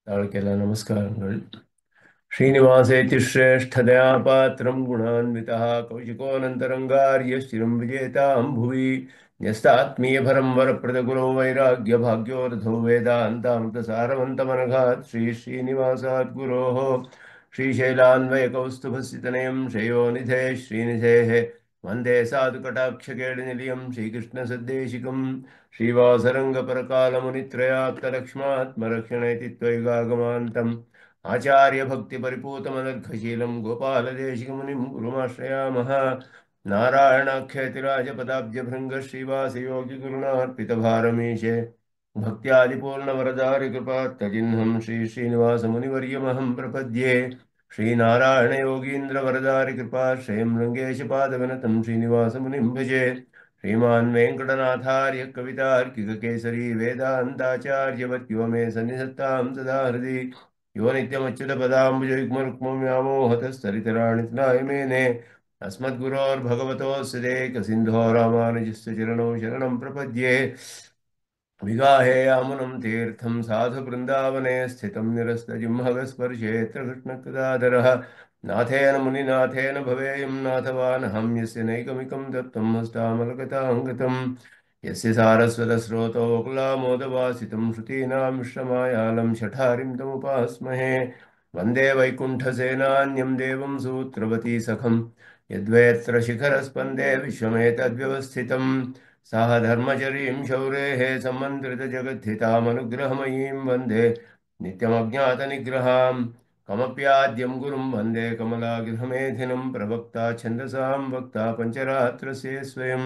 ताळकेला नमस्कारங்கள் श्रीनिवासेति श्रेष्ठदया पात्रं गुणान्वितः कौशिकोऽनन्तरङ्गार्यश्चिरं विजेतां भुवि न्यस्तात्मीयभरं वरप्रदगुरो वैराग्यभाग्योरधो वेदान्तामृतसारवन्तमनघात् श्रीनिवासात् गुरोः श्रीशैलान्वयकौस्तुभस्थितनयं श्रेयोनिधे श्रीनिधेः वन्दे साधुकटाक्षकेळिनिलयं श्रीकृष्णसद्देशिकम् श्रीवासरङ्गपरकालमुनित्रयाप्तलक्ष्मात्मरक्षणेति त्वयिगागमान्तम् आचार्यभक्तिपरिपूतमनर्घशीलं गोपालदेशिकमुनिं गुरुमाश्रयामः नारायणाख्यतिराजपदाब्जभृङ्ग श्रीवासयोगिगुरुणार्पितभारमीशे भक्त्यादिपूर्णवरदारिकृपात्तजिह्नं श्रीनिवासमुनिवर्यमहं प्रपद्ये श्रीनारायणयोगीन्द्रवरदारिकृपाश्रयं रङ्गेशपादविनतं श्रीनिवासमुनिं भजे श्रीमान् वेङ्कटनाथार्य कवितार्किककेसरी वेदान्ताचार्यवत्यो मे सन्निधत्तां सदा हृदि यो नित्यमच्युतपदाम्बुजयुग्मरुक्मं व्यामोहतस्तरितराणि तृणाय मेने अस्मद्गुरोर्भगवतोऽस्य देकसिन्धो रामानुजस्य चरणौ शरणं प्रपद्ये विगाहेयामुनं तीर्थं साधुवृन्दावने स्थितं निरस्तजिह्मगस्पर्शेऽत्र कृष्णकृदाधरः नाथेन मुनिनाथेन भवेयं नाथवानहं यस्य नैकमिकं दत्तं हस्तामलगताङ्गतं यस्य सारस्वतस्रोतोऽकुलामोदवासितं श्रुतीनां मिश्रमायालं शठारिं तमुपास्महे वन्दे वैकुण्ठसेनान्यं देवं सूत्रवती सखं यद्वेत्र शिखरस्पन्दे विश्वमेतद्व्यवस्थितम् सह धर्मचरीं शौरेः सम्मन्त्रितजगद्धितामनुग्रहमयीं वन्दे नित्यमज्ञातनिग्रहां कमप्याद्यं गुरुं वन्दे कमलागृहमेधिनं प्रवक्ता छन्दसां वक्ता पञ्चरात्रस्य स्वयं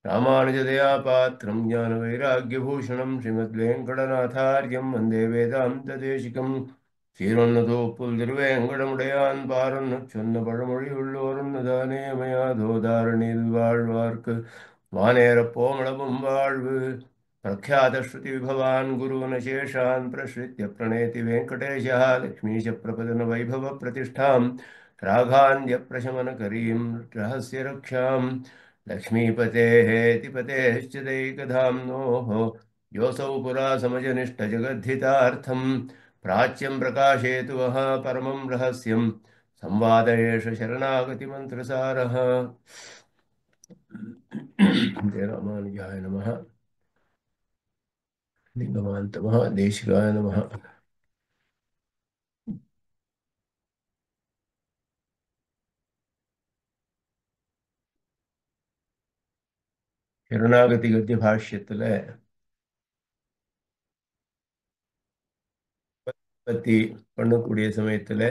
रामानुजदयापात्रं ज्ञानवैराग्यभूषणं श्रीमद्वेङ्कटनाथार्यं वन्दे वेदान्तदेशिकं சீரொன்னதோ புல் திருவேங்கடமுடையான் பாரொன்னு சொன்ன பழமொழி உள்ளோருன்னதானே மயாதோதாரணில் வாழ்வார்க்கு வானேரப் போமளவும் வாழ்வு பிரख्यात श्रुति विभवान् गुरून् शेषान् प्रश्रित्य प्रणेति वेङ्कटेशः लक्ष्मीश प्रपदन वैभव प्रतिष्ठां राघान्य प्रशमन करीं रहस्य रक्षां लक्ष्मीपतेः तिपतेश्च दैकधाम्नोः योऽसौ पुरा समजनिष्ठ जगद्धितार्थम् प्राच्यं प्रकाशेतु वः परमं रहस्यं संवादयेष शरणागतिमन्त्रसारः जय रामानुजाय नमः लिङ्गमान्तमः देशिकाय नमः शरणागति गद्य भाष्यத்துல பத்தி பண்ணக்கூடிய சமயத்துல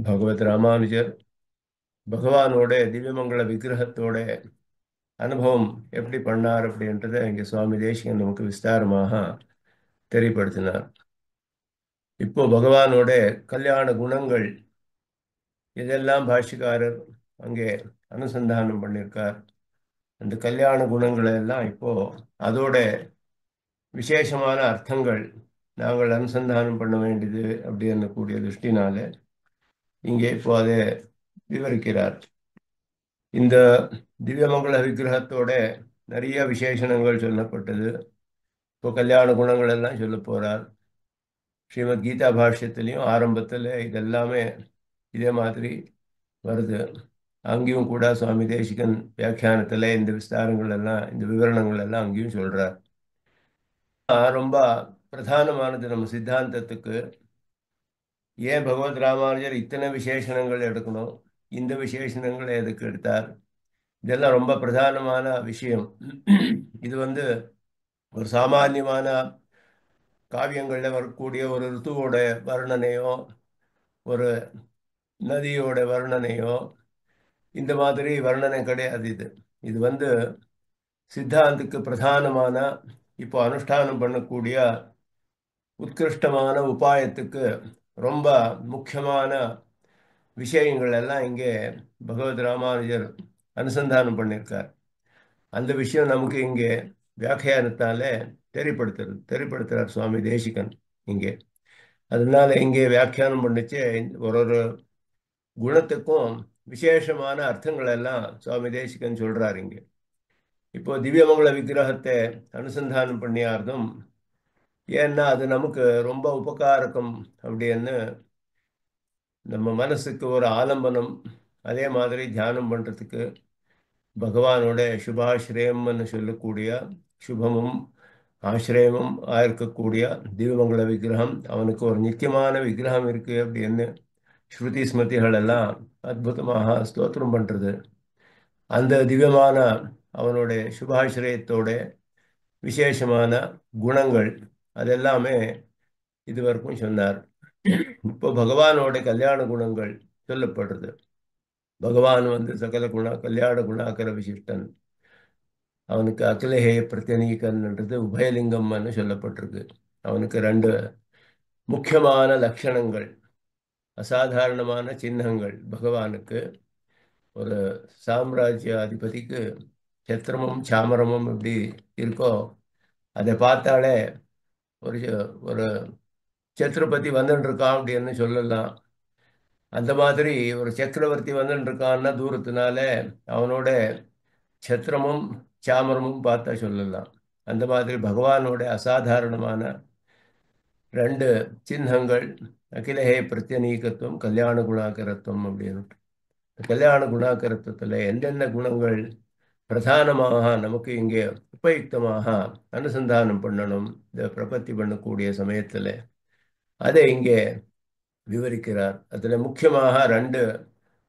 பகவத் ராமானுஜர் பகவானோட திவ்யமங்கள விக்கிரகத்தோட அனுபவம் எப்படி பண்ணார் அப்படின்றத இங்க சுவாமி தேசிகன் நமக்கு விஸ்தாரமாக தெரியப்படுத்தினார். இப்போ பகவானோட கல்யாண குணங்கள் இதெல்லாம் பாஷ்யக்காரர் அங்கே அனுசந்தானம் பண்ணியிருக்கார். அந்த கல்யாண குணங்களை எல்லாம் இப்போ அதோட விசேஷமான அர்த்தங்கள் நாங்கள் அனுசந்தானம் பண்ண வேண்டியது அப்படின்னு கூடிய திருஷ்டினால இங்கே இப்போ அதை விவரிக்கிறார். இந்த திவ்யமங்கள விக்கிரகத்தோட நிறைய விசேஷணங்கள் சொல்லப்பட்டது. இப்போ கல்யாண குணங்கள் எல்லாம் சொல்ல போறார். ஸ்ரீமத் கீதா பாஷ்யத்திலையும் ஆரம்பத்தில் இதெல்லாமே இதே மாதிரி வருது. அங்கேயும் கூட சுவாமி தேசிகன் வியாக்கியானத்தில் இந்த விஸ்தாரங்கள் எல்லாம் இந்த விவரணங்கள் எல்லாம் அங்கேயும் சொல்றார். ரொம்ப பிரதானமானது நம்ம சித்தாந்தத்துக்கு. ஏன் பகவத் ராமானுஜர் இத்தனை விசேஷணங்கள் எடுக்கணும், இந்த விசேஷணங்களை எதுக்கு எடுத்தார், இதெல்லாம் ரொம்ப பிரதானமான விஷயம். இது ஒரு சாமானியமான காவியங்களில் வரக்கூடிய ஒரு ருத்துவோட வர்ணனையோ ஒரு நதியோட வர்ணனையோ இந்த மாதிரி வர்ணனை கிடையாது. இது இது சித்தாந்துக்கு பிரதானமான இப்போ அனுஷ்டானம் பண்ணக்கூடிய உத்கிருஷ்டமான உபாயத்துக்கு ரொம்ப முக்கியமான விஷயங்கள் எல்லாம் இங்கே பகவத் ராமானுஜர் அனுசந்தானம் பண்ணியிருக்கார். அந்த விஷயம் நமக்கு இங்கே வியாக்கியானத்தால தெரிப்படுத்துறார் சுவாமி தேசிகன் இங்கே. அதனால இங்கே வியாக்கியானம் பண்ணிச்சு ஒரு ஒரு குணத்துக்கும் விசேஷமான அர்த்தங்கள் எல்லாம் சுவாமி தேசிகன் சொல்றாரு இங்கே. இப்போ திவ்யமங்கள விக்கிரகத்தை அனுசந்தானம் பண்ணியார்தும் ஏன்னா அது நமக்கு ரொம்ப உபகாரகம் அப்படின்னு நம்ம மனசுக்கு ஒரு ஆலம்பனம். அதே மாதிரி தியானம் பண்றதுக்கு பகவானோட சுபாஸ்ரயம்னு சொல்லக்கூடிய சுபமும் ஆசிரயமும் இருக்கக்கூடிய திவ்யமங்கள விக்கிரகம், அவனுக்கு ஒரு நித்தியமான விக்கிரகம் இருக்கு அப்படின்னு ஸ்ருதி ஸ்மிருதிகள் எல்லாம் அற்புதமாக ஸ்தோத்திரம் பண்றது. அந்த திவ்யமான அவனுடைய சுபாசிரயத்தோட விசேஷமான குணங்கள் அதெல்லாமே இதுவரைக்கும் சொன்னார். இப்போ பகவானோட கல்யாண குணங்கள் சொல்லப்படுறது. பகவான் சகல குண கல்யாண குணாகர விசிஷ்டன். அவனுக்கு அகிலஹேய பிரத்யநீகன்ன்றது உபயலிங்கம்னு சொல்லப்பட்டிருக்கு. அவனுக்கு ரெண்டு முக்கியமான லட்சணங்கள், அசாதாரணமான சின்னங்கள் பகவானுக்கு. ஒரு சாம்ராஜ்யாதிபதிக்கு சத்திரமும் சாமரமும் எப்படி இருக்கோ அதை பார்த்தாலே ஒரு ஒரு சத்ரபதி வந்துட்டு இருக்கான் அப்படின்னு சொல்லலாம். அந்த மாதிரி ஒரு சக்கரவர்த்தி வந்துட்டு இருக்கான்னா தூரத்தினால அவனோட சத்திரமும் சாமரமும் பார்த்தா சொல்லலாம். அந்த மாதிரி பகவானோட அசாதாரணமான ரெண்டு சின்னங்கள் அகிலஹே பிரத்யநீகத்துவம் கல்யாண குணாகரத்துவம் அப்படின்னு. கல்யாண குணாகரத்துவத்தில் என்னென்ன குணங்கள் பிரதானமாக நமக்கு இங்கே உபயுக்தமாக அனுசந்தானம் பண்ணணும் இந்த பிரபத்தி பண்ணக்கூடிய சமயத்தில், அதை இங்கே விவரிக்கிறார். அதில் முக்கியமாக ரெண்டு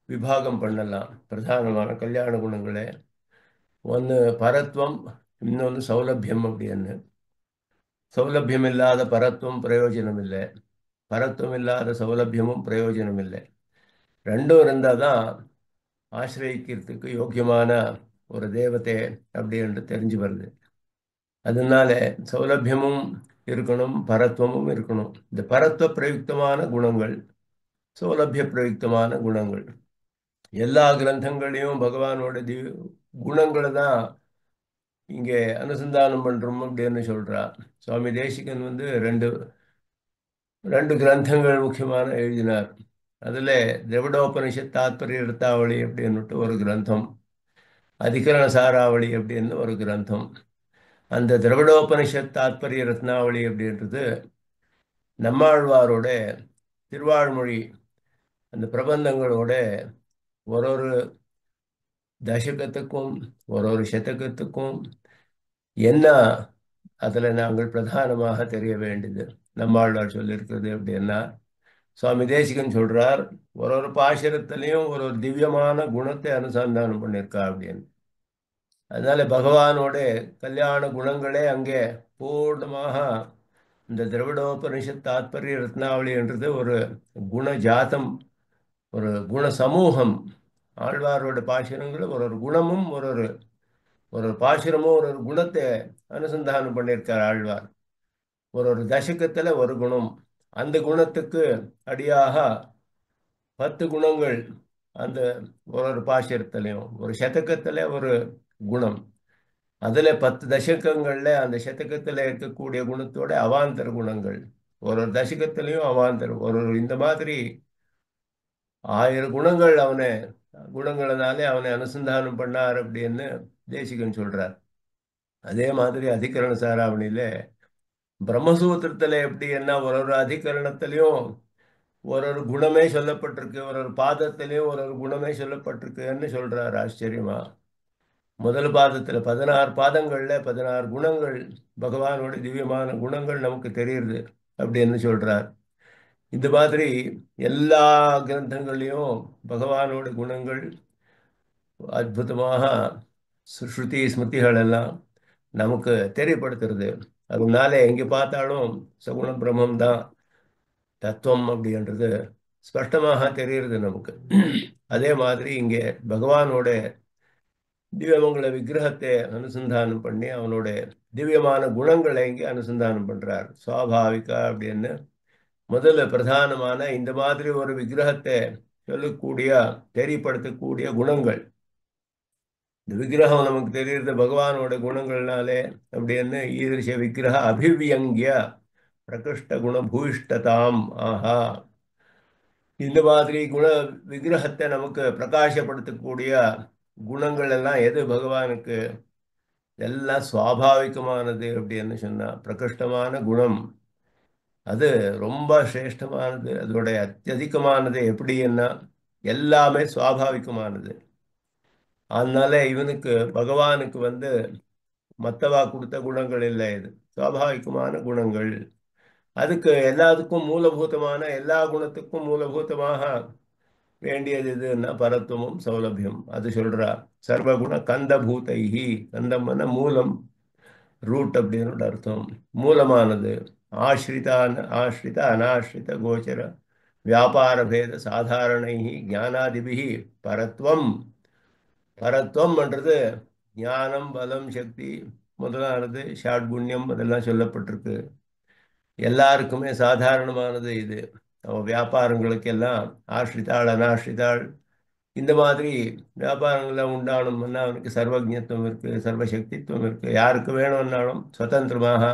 விபாகம் பண்ணலாம் பிரதானமான கல்யாண குணங்களே. ஒன்று பரத்வம், இன்னொன்று சௌலபியம் அப்படின்னு. சௌலபியம் இல்லாத பரத்துவம் பிரயோஜனம் இல்லை, பரத்துவம் இல்லாத சௌலபியமும் பிரயோஜனம் இல்லை. ரெண்டும் இருந்தால் தான் ஆசிரியக்கிறதுக்கு யோக்கியமான ஒரு தேவதை அப்படி என்று தெரிஞ்சு வருது. அதனால சௌலபியமும் இருக்கணும், பரத்துவமும் இருக்கணும். இந்த பரத்துவ பிரயுக்தமான குணங்கள், சௌலபிய பிரயுக்தமான குணங்கள் எல்லா கிரந்தங்களையும் பகவானோட குணங்களை தான் இங்கே அனுசந்தானம் பண்றோம் அப்படின்னு சொல்றா. சுவாமி தேசிகன் ரெண்டு ரெண்டு கிரந்தங்கள் முக்கியமான எழுதினார். அதுல திரவிடோபனிஷத் தாத்பரிய ரத்தாவளி அப்படின்னுட்டு ஒரு கிரந்தம், அதிகரண சாராவளி அப்படின்னு ஒரு கிரந்தம். அந்த திரவிடோபனிஷத் தாத்பரிய ரத்னாவளி அப்படின்றது நம்மாழ்வாரோட திருவாழ்மொழி அந்த பிரபந்தங்களோட ஒரு ஒரு தசகத்துக்கும் ஒரு ஒரு சதகத்துக்கும் என்ன அதில் நாங்கள் பிரதானமாக தெரிய வேண்டியது நம்மாழ்வார் சொல்லியிருக்கிறது அப்படின்னா, சுவாமி தேசிகன் சொல்றார் ஒரு ஒரு பாசுரத்திலையும் ஒரு ஒரு திவ்யமான குணத்தை அனுசந்தானம் பண்ணியிருக்கா அப்படின்னு. அதனால பகவானோட கல்யாண குணங்களே அங்கே பூர்ணமாக இந்த திரவிடோபனிஷத் தாத்பரிய ரத்னாவளி என்றது ஒரு குண ஜாத்தம், ஒரு குண சமூகம். ஆழ்வாரோட பாசுரங்கள் ஒரு ஒரு குணமும் ஒரு ஒரு ஒரு பாசுரமும் ஒரு ஒரு குணத்தை அனுசந்தானம் பண்ணியிருக்கார் ஆழ்வார். ஒரு ஒரு தசகத்துல ஒரு குணம், அந்த குணத்துக்கு அடியாக 10 குணங்கள் அந்த ஒரு ஒரு பாசுரத்திலையும், ஒரு சதகத்துல ஒரு குணம். அதுல 10 தசகங்கள்ல அந்த சதகத்துல இருக்கக்கூடிய குணத்தோட அவாந்தர குணங்கள், ஒரு ஒரு தசகத்திலையும் அவாந்தரம் ஒரு ஒரு இந்த மாதிரி 1000 குணங்கள் குணங்களினாலே அவனை அனுசந்தானம் பண்ணார் அப்படின்னு தேசிகன் சொல்றார். அதே மாதிரி அதிகரண சாராவணியில பிரம்மசூத்திரத்துல எப்படி என்ன ஒரு ஒரு அதிகரணத்திலையும் ஒரு ஒரு குணமே சொல்லப்பட்டிருக்கு, ஒரு ஒரு பாதத்திலையும் ஒரு ஒரு குணமே சொல்லப்பட்டிருக்குன்னு சொல்றார். ஆச்சரியமா முதல் பாதத்துல 16 பாதங்கள்ல 16 குணங்கள், பகவானோட திவ்யமான குணங்கள் நமக்கு தெரியுது அப்படின்னு சொல்றார். இந்த மாதிரி எல்லா கிரந்தங்களையும் பகவானோட குணங்கள் அற்புதமாக ஸ்ருதி ஸ்மிருதிகள் எல்லாம் நமக்கு தெரியப்படுத்துறது. அதனால எங்கே பார்த்தாலும் சகுண பிரம்மம் தான் தத்துவம் அப்படின்றது ஸ்பஷ்டமாக தெரியுது நமக்கு. அதே மாதிரி இங்கே பகவானோட திவ்யமங்கள விக்கிரகத்தை அனுசந்தானம் பண்ணி அவனோட திவ்யமான குணங்களை இங்கே அனுசந்தானம் பண்றார். சுவாபாவிகா அப்படின்னு முதல்ல பிரதானமான இந்த மாதிரி ஒரு விக்கிரகத்தை சொல்லக்கூடிய தெரியப்படுத்தக்கூடிய குணங்கள். இந்த விக்கிரகம் நமக்கு தெரியுறது பகவானோட குணங்கள்னாலே அப்படின்னு. ஈதிருஷ விக்கிரக அபிவியங்கிய பிரகிருஷ்ட குண பூயிஷ்டதாம் ஆஹா. இந்த மாதிரி குண விக்கிரகத்தை நமக்கு பிரகாசப்படுத்தக்கூடிய குணங்கள் எல்லாம் எது பகவானுக்கு எல்லாம் சுவாபாவிகமானது அப்படின்னு சொன்னா பிரகிருஷ்டமான குணம் அது ரொம்ப சிரேஷ்டமானது. அதோட அத்தியதிகமானது எப்படின்னா எல்லாமே சுவாபாவிகமானது. அதனால இவனுக்கு பகவானுக்கு வந்து மத்தவா கொடுத்த குணங்கள் இல்லை, இது சுவாபாவிகமான குணங்கள். அதுக்கு எல்லாத்துக்கும் மூலபூதமான எல்லா குணத்துக்கும் மூலபூதமாக வேண்டியது இதுன்னா பரத்துவமும் சௌலபியம். அது சொல்றா சர்வகுண கந்தபூதைஹி. கந்தம்னா மூலம், ரூட் அப்படின்னு அர்த்தம். மூலமானது ஆசிரித அனாசிரித கோச்சர வியாபார பேத சாதாரணை ஞானாதிபிகி பரத்வம். பரத்வம்ன்றது ஞானம் பலம் சக்தி முதலானது ஷாட்குண்யம் அதெல்லாம் சொல்லப்பட்டிருக்கு. எல்லாருக்குமே சாதாரணமானது இது. அவன் வியாபாரங்களுக்கெல்லாம் ஆசிரித்தாள் அனாசிரித்தாள் இந்த மாதிரி வியாபாரங்கள்லாம் உண்டாகணும்னா அவனுக்கு சர்வஜத்துவம் இருக்கு, சர்வசக்தித்துவம் இருக்கு. யாருக்கு வேணும்னாலும் சுதந்திரமாக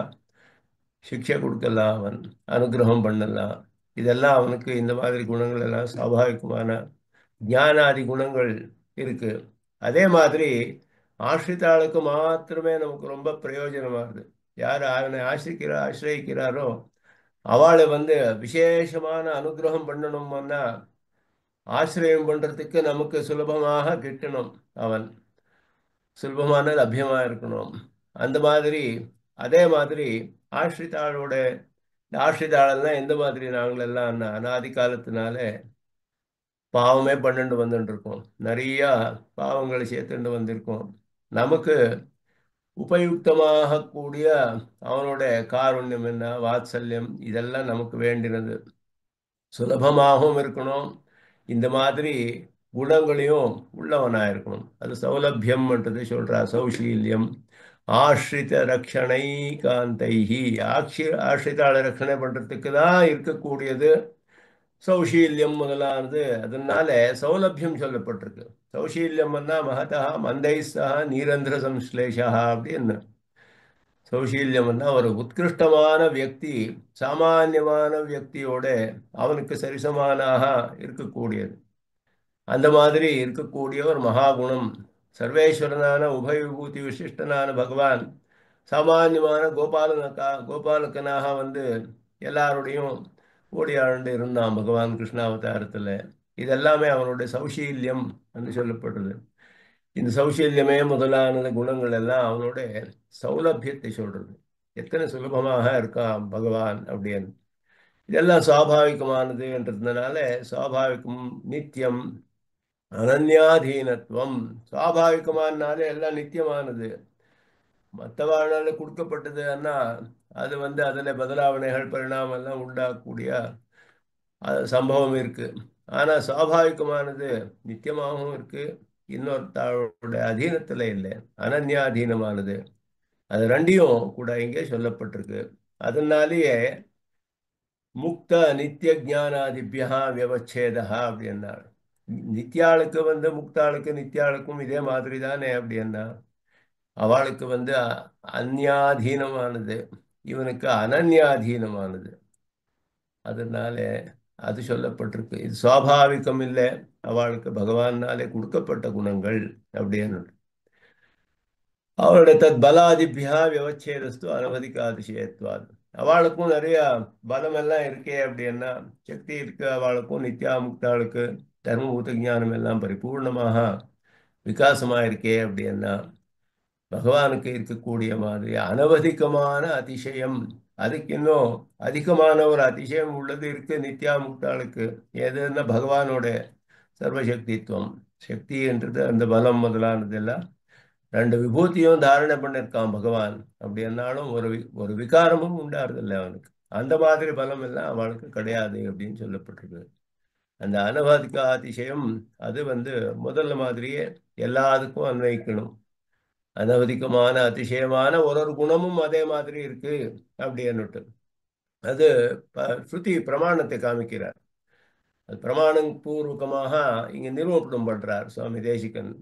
சிக்ஷை கொடுக்கலாம், அவன் அனுகிரகம் பண்ணலாம். இதெல்லாம் அவனுக்கு இந்த மாதிரி குணங்கள் எல்லாம் சுவாபாவிகமான ஞானாதி குணங்கள் இருக்கு. அதே மாதிரி ஆசிரித்தாளுக்கு மாத்திரமே நமக்கு ரொம்ப பிரயோஜனமாகுது. யார் அவனை ஆசிரியிக்கிறாரோ அவளை வந்து விசேஷமான அனுகிரகம் பண்ணணும்னா ஆசிரியம் பண்றதுக்கு நமக்கு சுலபமாக கிட்டணும். அவன் சுலபமான லபியமா இருக்கணும். அந்த மாதிரி அதே மாதிரி ஆசிரித்தாளோட ஆசிரித்தாளெல்லாம் எந்த மாதிரி நாங்களெல்லாம் அனாதி காலத்தினால பாவமே பண்ணிட்டு வந்துட்டு இருக்கோம். நிறைய பாவங்களை சேர்த்துட்டு வந்திருக்கோம். நமக்கு உபயுக்தமாக கூடிய அவனோட காருண்யம் என்ன வாத்சல்யம் இதெல்லாம் நமக்கு வேண்டினது. சுலபமாகவும் இருக்கணும், இந்த மாதிரி குணங்களையும் உள்ளவனா இருக்கணும். அது சௌலபியம்ன்றது சொல்றா. சௌஷீல்யம் ஆஷ்ரித ரக்ஷணை காந்தைஹி. ஆஷ்ரிதாளை ரட்சணை பண்றதுக்கு தான் இருக்கக்கூடியது சௌஷீல்யம் முதலானது. அதனால சௌலபியம் சொல்லப்பட்டிருக்கு. சௌஷீல்யம்னா மகதா மந்தை சக நீரந்திர சம்ஸ்லேஷா அப்படின்னு. சௌஷீல்யம்னா ஒரு உத்கிருஷ்டமான வியக்தி சாமானியமான வியக்தியோட அவனுக்கு சரிசமானாக இருக்கக்கூடியது. அந்த மாதிரி இருக்கக்கூடிய ஒரு மகாகுணம். சர்வேஸ்வரனான உபய விபூதி விசிஷ்டனான பகவான் சாமானியமான கோபாலகனாக வந்து எல்லாரோடையும் ஓடியாண்டு இருந்தான் பகவான் கிருஷ்ணாவதாரத்தில். இதெல்லாமே அவனுடைய சௌஷீல்யம் என்று சொல்லப்படுறது. இந்த சௌஷீல்யமே முதலான குணங்கள் எல்லாம் அவனோட சௌலபியத்தை சொல்றது. எத்தனை சுலபமாக இருக்கான் பகவான் அப்படின்னு. இதெல்லாம் சுவாபாவிகமானது என்றதுனால சுவாபாவிகம் நித்தியம் அனன்யாதீனத்துவம். சுவாபாவிகமானாலே எல்லாம் நித்தியமானது. மற்றவாழ்நாள் கொடுக்கப்பட்டதுன்னா அது வந்து அதில் பதலாவணைகள் பரிணாமம் எல்லாம் உண்டாகக்கூடிய சம்பவம் இருக்கு. ஆனால் சுவாபாவிகமானது நித்தியமாகவும் இருக்கு, இன்னொருத்தரோட அதீனத்தில் இல்லை, அனன்யாதீனமானது. அது ரெண்டையும் கூட இங்கே சொல்லப்பட்டிருக்கு. அதனாலேயே முக்த நித்திய ஜானாதிபியா வியவச்சேதா அப்படின்னார். நித்யாளுக்கு வந்து முக்தாளுக்கு நித்யாளுக்கும் இதே மாதிரி தானே அப்படின்னா அவளுக்கு வந்து அந்யாதீனமானது, இவனுக்கு அனன்யாதீனமானது. அதனால அது சொல்லப்பட்டிருக்கு. இது சுவாபாவிகம் இல்லை, அவளுக்கு பகவானாலே கொடுக்கப்பட்ட குணங்கள் அப்படின்னு. அவளுடைய தத் பலாதிபியா விவச்சேதஸ்து அனவதிக அதிசயத்வாது. அவளுக்கும் நிறைய பலம் எல்லாம் இருக்கே அப்படின்னா சக்தி இருக்கு. அவளுக்கும் நித்யா முக்தாளுக்கு தர்மபூத ஞானம் எல்லாம் பரிபூர்ணமாக விகாசமாக இருக்கே அப்படின்னா பகவானுக்கு இருக்கக்கூடிய மாதிரி அனவதிகமான அதிசயம். அதுக்கு இன்னும் அதிகமான ஒரு அதிசயம் உள்ளது இருக்கு நித்யா முக்தாளுக்கு. எதுன்னா பகவானோட சர்வசக்தித்துவம். சக்தி என்றது அந்த பலம் முதலானதெல்லாம் ரெண்டு விபூதியும் தாரணை பண்ணிருக்கான் பகவான். அப்படி என்னாலும் ஒரு விகாரமும் உண்டாருதில்லை அவனுக்கு. அந்த மாதிரி பலம் எல்லாம் அவனுக்கு கிடையாது அப்படின்னு சொல்லப்பட்டிருக்கு. அந்த அனவதிக அதிசயம் அது வந்து முதல்ல மாதிரியே எல்லாத்துக்கும் அன்வைக்கணும். அனவதிகமான அதிசயமான ஒரு குணமும் அதே மாதிரி இருக்கு அப்படின்னுட்டு அது ஸ்ருதி பிரமாணத்தை காமிக்கிறார். அது பிரமாணம் பூர்வகமாக இங்க நிரூபணம் பண்றார் சுவாமி தேசிகன்.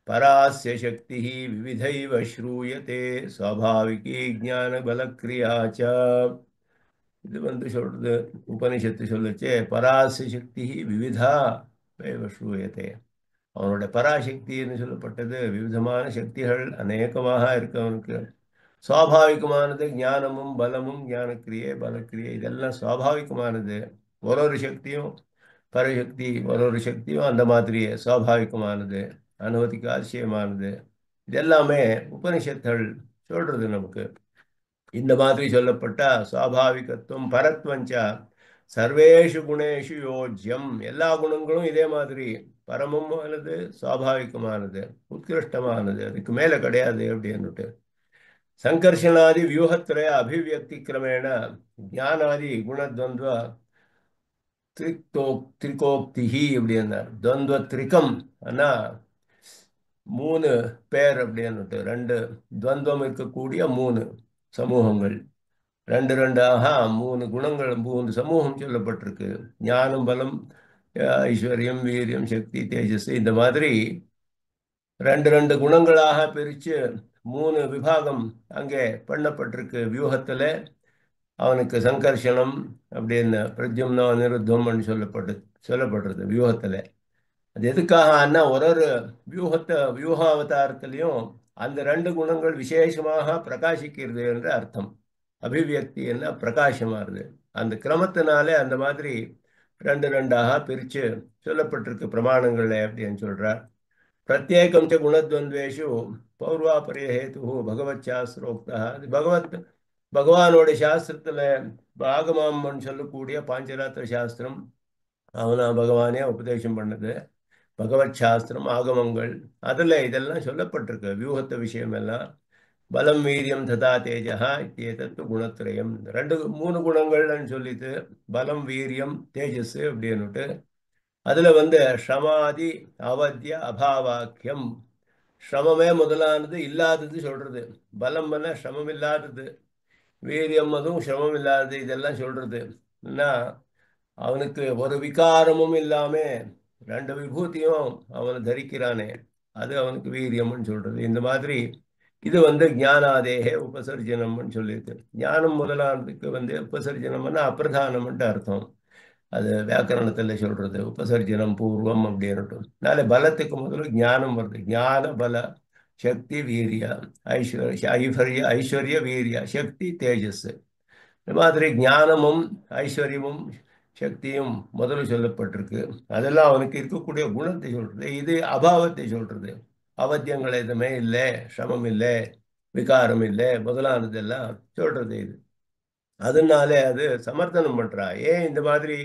பராஸ்ய சக்தி விவிதைவ ஸ்ரூயதே சுவாபாவிகி ஜான பலக்ரியாச்ச. இது வந்து சொல்றது உபனிஷத்து சொல்லுச்சே பராஸ்ய சக்தி விவிதா ஸ்ரூயதே. அவனுடைய பராசக்தி என்று சொல்லப்பட்டது விவிதமான சக்திகள் அநேகமாக இருக்கு அவனுக்கு. சுவாபாவிகமானது ஞானமும் பலமும், ஞானக்கிரியை பலக்கிரியை இதெல்லாம் சுவாபாவிகமானது. ஒரு சக்தியும் பரசக்தி ஒரு சக்தியும் அந்த மாதிரியே சுவாபாவிகமானது, அனுமதிக்கு அதிசயமானது. இதெல்லாமே உபனிஷத்துகள் சொல்றது நமக்கு. இந்த மாதிரி சொல்லப்பட்ட சுவாபாவிகத்துவம் பரத்வஞ்ச சர்வேஷு குணேஷு யோஜ்யம், எல்லா குணங்களும் இதே மாதிரி பரமமானது, சுவாபாவிகமானது, உத்கிருஷ்டமானது, அதுக்கு மேல கிடையாது அப்படின்னுட்டு. சங்கர்ஷனாதி வியூகத்திரய அபிவியக்தி கிரமேண ஞானாதி குணத்வந்த்வ திரிக்தோ திரிகோக்திஹி அப்படின்னார். துவந்த்வ திரிகம் ஆனா மூணு பேர் அப்படின்னுட்டு, ரெண்டு துவந்தம் இருக்கக்கூடிய மூணு சமூகங்கள், ரெண்டு ரெண்டாக மூணு குணங்கள், மூணு சமூகம் சொல்லப்பட்டிருக்கு. ஞானம் பலம் ஐஸ்வர்யம் வீரியம் சக்தி தேஜஸ், இந்த மாதிரி ரெண்டு ரெண்டு குணங்களாக பிரித்து மூணு விபாகம் அங்கே பண்ணப்பட்டிருக்கு வியூகத்தில். அவனுக்கு சங்கர்ஷணம் அப்படின்னு பிரத்யும்னா நிருத்தம்னு சொல்லப்படுறது வியூகத்தில். அது எதுக்காக அண்ணா ஒரு ஒரு வியூக அவதாரத்திலையும் அந்த ரெண்டு குணங்கள் விசேஷமாக பிரகாசிக்கிறது என்று அர்த்தம். அபிவியக்தி என்ன பிரகாசமாகுது. அந்த கிரமத்தினாலே அந்த மாதிரி ரெண்டு ரெண்டாக பிரித்து சொல்லப்பட்டிருக்கு பிரமாணங்கள்ல அப்படின்னு சொல்றார். பிரத்யேகம் ச குணத்வந்த்வேஷு பௌர்வாபரிய ஹேது பகவத் சாஸ்திரோக்தா. பகவானோட சாஸ்திரத்துல ஆகமம்னு சொல்லக்கூடிய பாஞ்சராத்திர சாஸ்திரம் அவனா பகவானே உபதேசம் பண்ணது. பகவத் சாஸ்திரம் ஆகமங்கள் அதுல இதெல்லாம் சொல்லப்பட்டிருக்கு வியூகத்த விஷயம் எல்லாம். பலம் வீரியம் ததா தேஜா இத்தேதத்து குணத்திரயம், ரெண்டு மூணு குணங்கள்னு சொல்லிட்டு பலம் வீரியம் தேஜஸ் அப்படின்னுட்டு. அதுல ஷமாதி அவத்திய அபாவாக்கியம், ஸ்ரமமே முதலானது இல்லாதது சொல்றது. பலம் சிரமம் இல்லாதது, வீரியம் அதுவும் சிரமம் இல்லாதது, இதெல்லாம் சொல்றது. அவனுக்கு ஒரு விகாரமும் இல்லாம ரெண்டு விபூதியும் அவனை தரிக்கிறானே, அது அவனுக்கு வீரியம்னு சொல்றது. இந்த மாதிரி இது ஞானாதேகே உபசர்ஜனம்னு சொல்லியிருக்கு. ஞானம் முதலானதுக்கு உபசர்ஜனம்னா அப்பிரதானம்ன்ட்டு அர்த்தம். அது வியாக்கரணத்தில் சொல்றது உபசர்ஜனம் பூர்வம் அப்படின்னுட்டு. அதனால பலத்துக்கு முதல்ல ஞானம் வருது. ஞான பல சக்தி வீரிய ஐஸ்வர்ய வீரிய சக்தி தேஜஸ். இந்த மாதிரி ஞானமும் ஐஸ்வர்யமும் சக்தியும் முதல்ல சொல்லப்பட்டிருக்கு. அதெல்லாம் அவனுக்கு இருக்கக்கூடிய குணத்தை சொல்றது. இது அபாவத்தை சொல்றது. அவத்தியங்கள் எதுவுமே இல்லை, சிரமம் இல்லை, விகாரம் இல்லை முதலானதெல்லாம் சொல்றது இது. அதனாலே அது சமர்த்தனம் பண்றா. ஏன் இந்த மாதிரி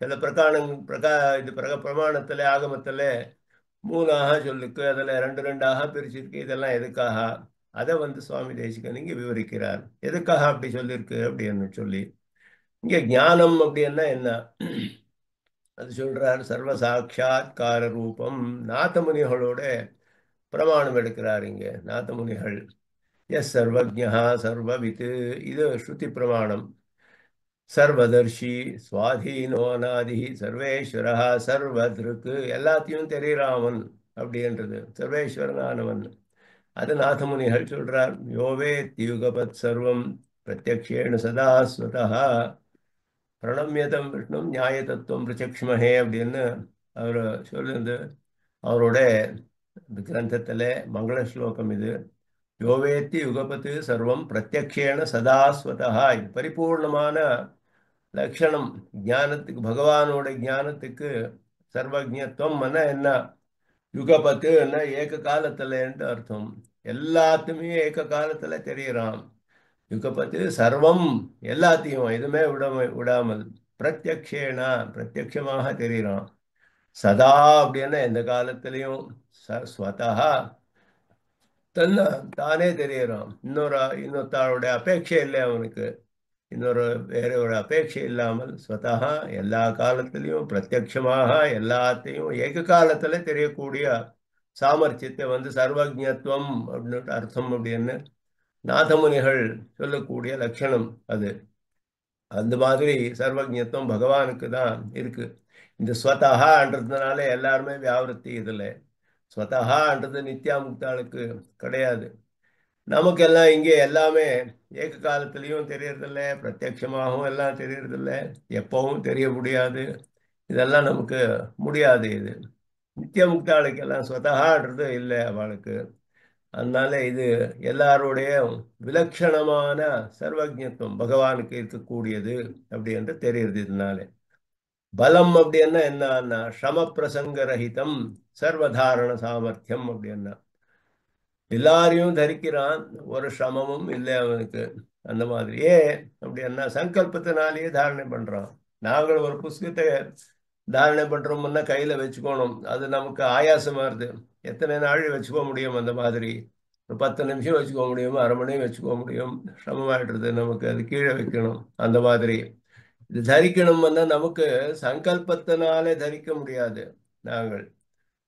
சில இது பிரமாணத்துல ஆகமத்துல மூணாக சொல்லிருக்கு, அதுல ரெண்டு ரெண்டாக பிரிச்சிருக்கு. இதெல்லாம் எதுக்காக? அதை சுவாமி தேசிகன் இங்க விவரிக்கிறார். எதுக்காக அப்படி சொல்லியிருக்கு அப்படின்னு சொல்லி. இங்க ஞானம் அப்படின்னா என்ன அது சொல்றார். சர்வ சாட்சா்கார ரூபம். நாதமுனிகளோட பிரமாணம் எடுக்கிறார் இங்க நாதமுனிகள். எஸ் சர்வஜா சர்வவித், இது ஸ்ருதி பிரமாணம். சர்வதர்ஷி சுவாதீனோ அநாதி சர்வேஸ்வரா சர்வதிருக்கு, எல்லாத்தையும் தெரிகிறாமன் அப்படின்றது சர்வேஸ்வரனானவன். அது நாதமுனிகள் சொல்றார். யோவே தியுகபத் சர்வம் பிரத்யக்ஷேண சதா ஸ்வதா பிரணம்யதம் விஷ்ணும் நியாய தத்துவம் பிரச்சக்ஷ்மஹே அப்படின்னு அவர் சொல்லுது. அவரோட கிரந்தத்தில் மங்கள ஸ்லோகம் இது. யோவேத்தி யுகபத்து சர்வம் பிரத்யக்ஷேண சதாஸ்வதா, இது பரிபூர்ணமான லட்சணம் ஞானத்துக்கு. பகவானோட ஞானத்துக்கு சர்வஜத்துவம் என்ன? யுகபத்து என்ன ஏக காலத்துலன்ட்டு அர்த்தம். எல்லாத்துமே ஏக காலத்துல தெரியறான். யுகபத்து சர்வம், எல்லாத்தையும் எதுவுமே விடாமல் பிரத்யக்ஷேனா பிரத்யக்ஷமாக தெரியறான். சதா அப்படின்னா எந்த காலத்திலையும் ஸ்வதா தன்னை தானே தெரியறான். இன்னொருத்தாளுடைய அபேட்சை இல்லை அவனுக்கு. வேற ஒரு அபேட்சை இல்லாமல் ஸ்வதா எல்லா காலத்திலையும் பிரத்யக்ஷமாக எல்லாத்தையும் ஏக காலத்துல தெரியக்கூடிய சாமர்த்தியத்தை சர்வஜத்துவம் அப்படின்னு அர்த்தம் அப்படின்னு நாதமுனிகள் சொல்லக்கூடிய லட்சணம் அது. அந்த மாதிரி சர்வஜத்துவம் பகவானுக்கு தான் இருக்கு. இந்த ஸ்வதஹான்றதுனால எல்லாருமே வியாவிருத்தி இதில். ஸ்வதஹான்றது நித்யாமுக்தாளுக்கு கிடையாது. நமக்கெல்லாம் இங்கே எல்லாமே ஏக காலத்திலையும் தெரியறதில்ல, பிரத்யட்சமாகவும் எல்லாம் தெரியறதில்ல, எப்பவும் தெரிய முடியாது. இதெல்லாம் நமக்கு முடியாது இது. நித்திய முக்தாளுக்கெல்லாம் ஸ்வதகான்றது இல்லை அவளுக்கு. அதனால இது எல்லாருடைய விலட்சணமான சர்வஜத்துவம் பகவானுக்கு இருக்கக்கூடியது அப்படி என்று தெரியுது இதனால. பலம் அப்படின்னா என்னன்னா சம பிரசங்க ரஹிதம் சர்வதாரண சாமர்த்தியம் அப்படின்னா எல்லாரையும் தரிக்கிறான், ஒரு சிரமமும் இல்லை அவனுக்கு. அந்த மாதிரியே அப்படின்னா சங்கல்பத்தினாலேயே தாரணை பண்றான். நாங்கள் ஒரு புஸ்தகத்தை தாரணை பண்றோம்னா கையில வச்சுக்கணும், அது நமக்கு ஆயாசமா இருது. எத்தனை நாள் வச்சுக்க முடியும்? அந்த மாதிரி ஒரு 10 நிமிஷம் வச்சுக்க முடியும், அரை மணி வச்சுக்க முடியும், சிரமமாயிடுறது நமக்கு. அது கீழே வைக்கணும். அந்த மாதிரி இது தரிக்கணும்னா நமக்கு சங்கல்பத்தினாலே தரிக்க முடியாது. நாங்கள்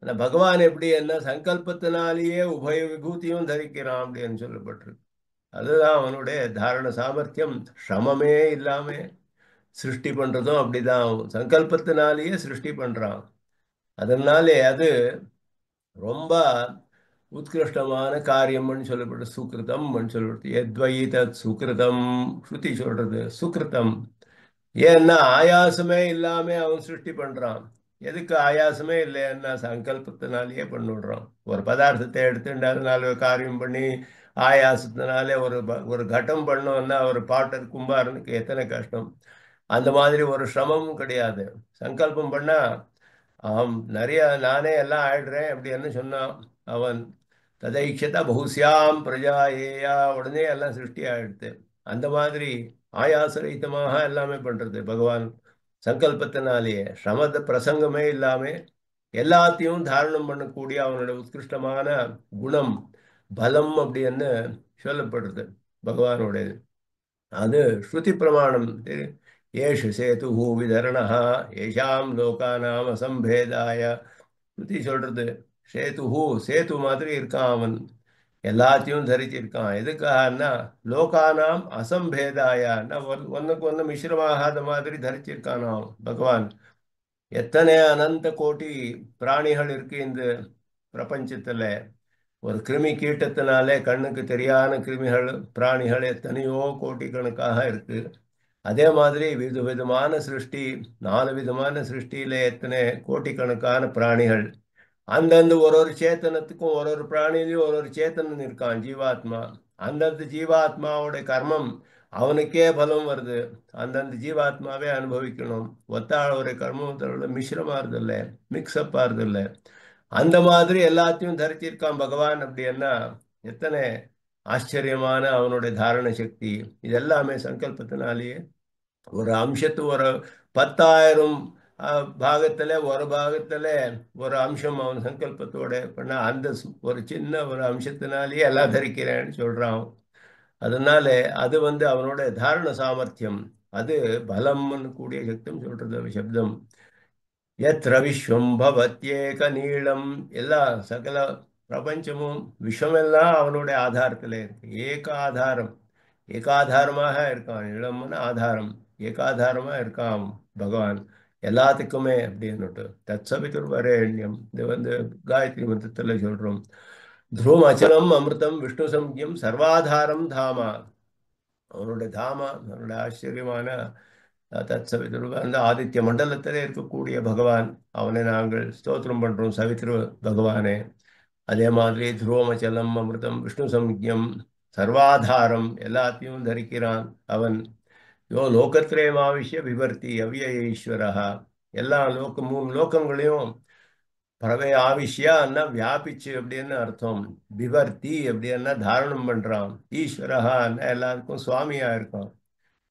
ஆனா பகவான் எப்படி என்ன சங்கல்பத்தினாலேயே உபய விபூதியும் தரிக்கிறான் அப்படின்னு சொல்லப்பட்டிருக்கு. அதுதான் அவனுடைய தாரண சாமர்த்தியம். சிரமமே இல்லாம சிருஷ்டி பண்றதும் அப்படிதான். அவன் சங்கல்பத்தினாலேயே சிருஷ்டி பண்றான். அதனாலே அது ரொம்ப உத்கிருஷ்டமான காரியம்னு சொல்லப்பட்டு சுக்கிருதம் சொல்லப்பட்டு எத்வை தத் சுக்கிருதம் ஸ்ருதி சொல்றது சுக்கிருதம். ஏன்னா ஆயாசமே இல்லாம அவன் சிருஷ்டி பண்றான். எதுக்கு ஆயாசமே இல்லைன்னா சங்கல்பத்தினாலேயே பண்ணிவிடுறான். ஒரு பதார்த்தத்தை எடுத்துட்டு அதனால காரியம் பண்ணி ஆயாசத்தினாலே ஒரு கட்டம் பண்ணோம்னா ஒரு பாட்டர் கும்பாரனுக்கு எத்தனை கஷ்டம். அந்த மாதிரி ஒரு சிரமமும் கிடையாது. சங்கல்பம் பண்ணா நிறைய நானே எல்லாம் ஆயிடுறேன் அப்படின்னு சொன்னான் அவன். ததைக்ஷத பகுஸ்யாம் பிரஜா ஏயா, உடனே எல்லாம் சிருஷ்டி ஆயிடுது. அந்த மாதிரி ஆயாசரகிதமாக எல்லாமே பண்றது பகவான். சங்கல்பத்தினாலேயே சிரமத பிரசங்கமே இல்லாம எல்லாத்தையும் தாரணம் பண்ணக்கூடிய அவனோட உத்கிருஷ்டமான குணம் பலம் அப்படின்னு சொல்லப்படுறது பகவானுடையது. அது ஸ்ருதி பிரமாணம். ஏஷு சேது விதரண ஏஷாம் லோகானாம் அசம்பேதாய ஸ்ருதி சொல்றது. சேது சேது மாதிரி இருக்கான் அவன், எல்லாத்தையும் தரிச்சிருக்கான். எதுக்காகனா லோகானாம் அசம்பேதாயன்னா ஒன்னுக்கு ஒன்று மிஸ்ரமாகாத மாதிரி தரிச்சிருக்கான் அவன் பகவான். எத்தனை அனந்த கோட்டி பிராணிகள் இருக்கு இந்த பிரபஞ்சத்துல. ஒரு கிருமி கீட்டத்தினாலே கண்ணுக்கு தெரியாத கிருமிகள் பிராணிகள் எத்தனையோ கோட்டிக்கணக்காக இருக்கு. அதே மாதிரி விதவிதமான சிருஷ்டி, 4 விதமான சிருஷ்டியில எத்தனை கோட்டிக்கணக்கான பிராணிகள். அந்தந்த ஒரு சேத்தனத்துக்கும் ஒரு பிராணிலையும் ஒரு சேத்தனன் இருக்கான் ஜீவாத்மா. அந்தந்த ஜீவாத்மாவோட கர்மம் அவனுக்கே பலம் வருது. அந்தந்த ஜீவாத்மாவே அனுபவிக்கணும். ஒத்தாளோட கர்மத்தோட மிஸ்ரமா இருதில்ல, மிக்ஸ்அப் ஆறுதில்ல. அந்த மாதிரி எல்லாத்தையும் தரிச்சிருக்கான் பகவான். அப்படின்னா எத்தனை ஆச்சரியமான அவனுடைய தாரண சக்தி. இது எல்லாமே சங்கல்பத்தினாலேயே ஒரு அம்சத்து ஒரு 10,000 பாகத்துல ஒரு பாகத்துல ஒரு அம்சம் அவன் சங்கல்பத்தோட பண்ண அந்த ஒரு சின்ன ஒரு அம்சத்தினாலேயே எல்லாம் தரிக்கிறேன்னு சொல்றான். அதனால அது அவனோட தாரண சாமர்த்தியம். அது பலம்னு கூடிய சக்தம் சொல்றது சப்தம். எத்திர விஸ்வம் பவத்யேக நீளம், எல்லா சகல பிரபஞ்சமும் விஷமெல்லாம் அவனுடைய ஆதாரத்தில் இருக்கு. ஏக ஆதாரம், ஏகாதாரமாக இருக்கான். இளம்னு ஆதாரம், ஏகாதாரமா இருக்கான் பகவான் எல்லாத்துக்குமே அப்படின்னுட்டு. தத்சபிதுர்வரேண்யம், இது காயத்ரி மந்திரத்தில் சொல்றோம். துருவம் அச்சலம் அமிர்தம் விஷ்ணு சம்யம் சர்வாதாரம் தாமா. அவனுடைய தாமா, அவனுடைய ஆச்சரியமான தத்சவித்ரு அந்த ஆதித்ய மண்டலத்திலே இருக்கக்கூடிய பகவான். அவனை நாங்கள் ஸ்தோத்திரம் பண்றோம், சவித்ரு பகவானே. அதே மாதிரி துருவமச்சலம் அமிர்தம் விஷ்ணு சம்யம் சர்வாதாரம், எல்லாத்தையும் தரிக்கிறான் அவன். யோ லோகத்ரயமாவிஷ்ய விவர்த்தி அவ்யய ஈஸ்வரஹா, எல்லா 3 லோகங்களையும் பறவை ஆவிஷ்யான்னா வியாபிச்சு அப்படின்னு அர்த்தம். விவர்த்தி அப்படின்னா தாரணம் பண்றான். ஈஸ்வரஹான்னா எல்லாருக்கும் சுவாமியா இருக்கான்.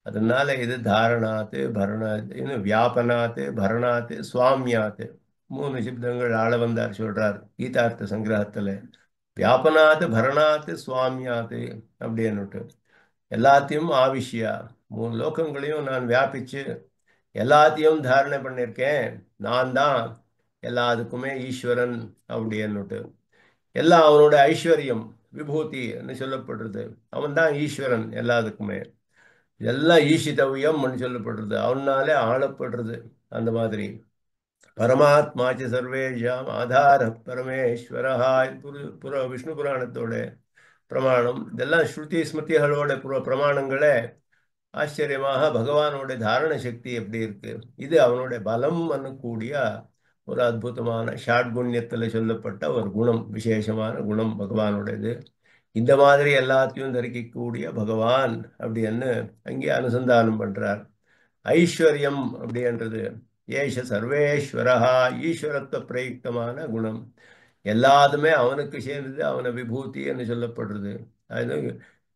அதனால இது தாரணாத்து பரணாத்து, இன்னும் வியாபனாத்து பரணாத்து சுவாமியாத்து 3 சப்தங்கள் ஆள வந்தார் சொல்றார் கீதார்த்த சங்கிரகத்துல. வியாபனாத்து பரணாத்து சுவாமியாத்து அப்படின்னுட்டு எல்லாத்தையும் ஆவிஷ்யா, 3 லோகங்களையும் நான் வியாபிச்சு எல்லாத்தையும் தாரணை பண்ணியிருக்கேன். நான் தான் எல்லாத்துக்குமே ஈஸ்வரன் அப்படின்னுட்டு. எல்லாம் அவனோட ஐஸ்வர்யம் விபூதின்னு சொல்லப்படுறது. அவன் தான் ஈஸ்வரன் எல்லாத்துக்குமே. இதெல்லாம் ஈஷிதவ்யம்னு சொல்லப்படுறது, அவனாலே ஆளப்படுறது. அந்த மாதிரி பரமாத்மாச்ச சர்வேஷாம் ஆதார பரமேஸ்வரஹா, விஷ்ணு புராணத்தோட பிரமாணம். இதெல்லாம் ஸ்ருதி ஸ்மிருதிகளோட பிரமாணங்களே ஆச்சரியமாக பகவானோட தாரண சக்தி எப்படி இருக்கு. இது அவனோட பலம் கூடிய ஒரு அற்புதமான ஷாட்குண்யத்தில் சொல்லப்பட்ட ஒரு குணம், விசேஷமான குணம் பகவானுடையது. இந்த மாதிரி எல்லாத்தையும் தரிக்கக்கூடிய பகவான் அப்படின்னு அங்கே அனுசந்தானம் பண்றார். ஐஸ்வர்யம் அப்படின்றது ஏஷ சர்வேஸ்வரஹா, ஈஸ்வரத்துவ பிரயுக்தமான குணம். எல்லாத்துமே அவனுக்கு சேர்ந்தது, அவனை விபூதி என்று சொல்லப்படுறது. அது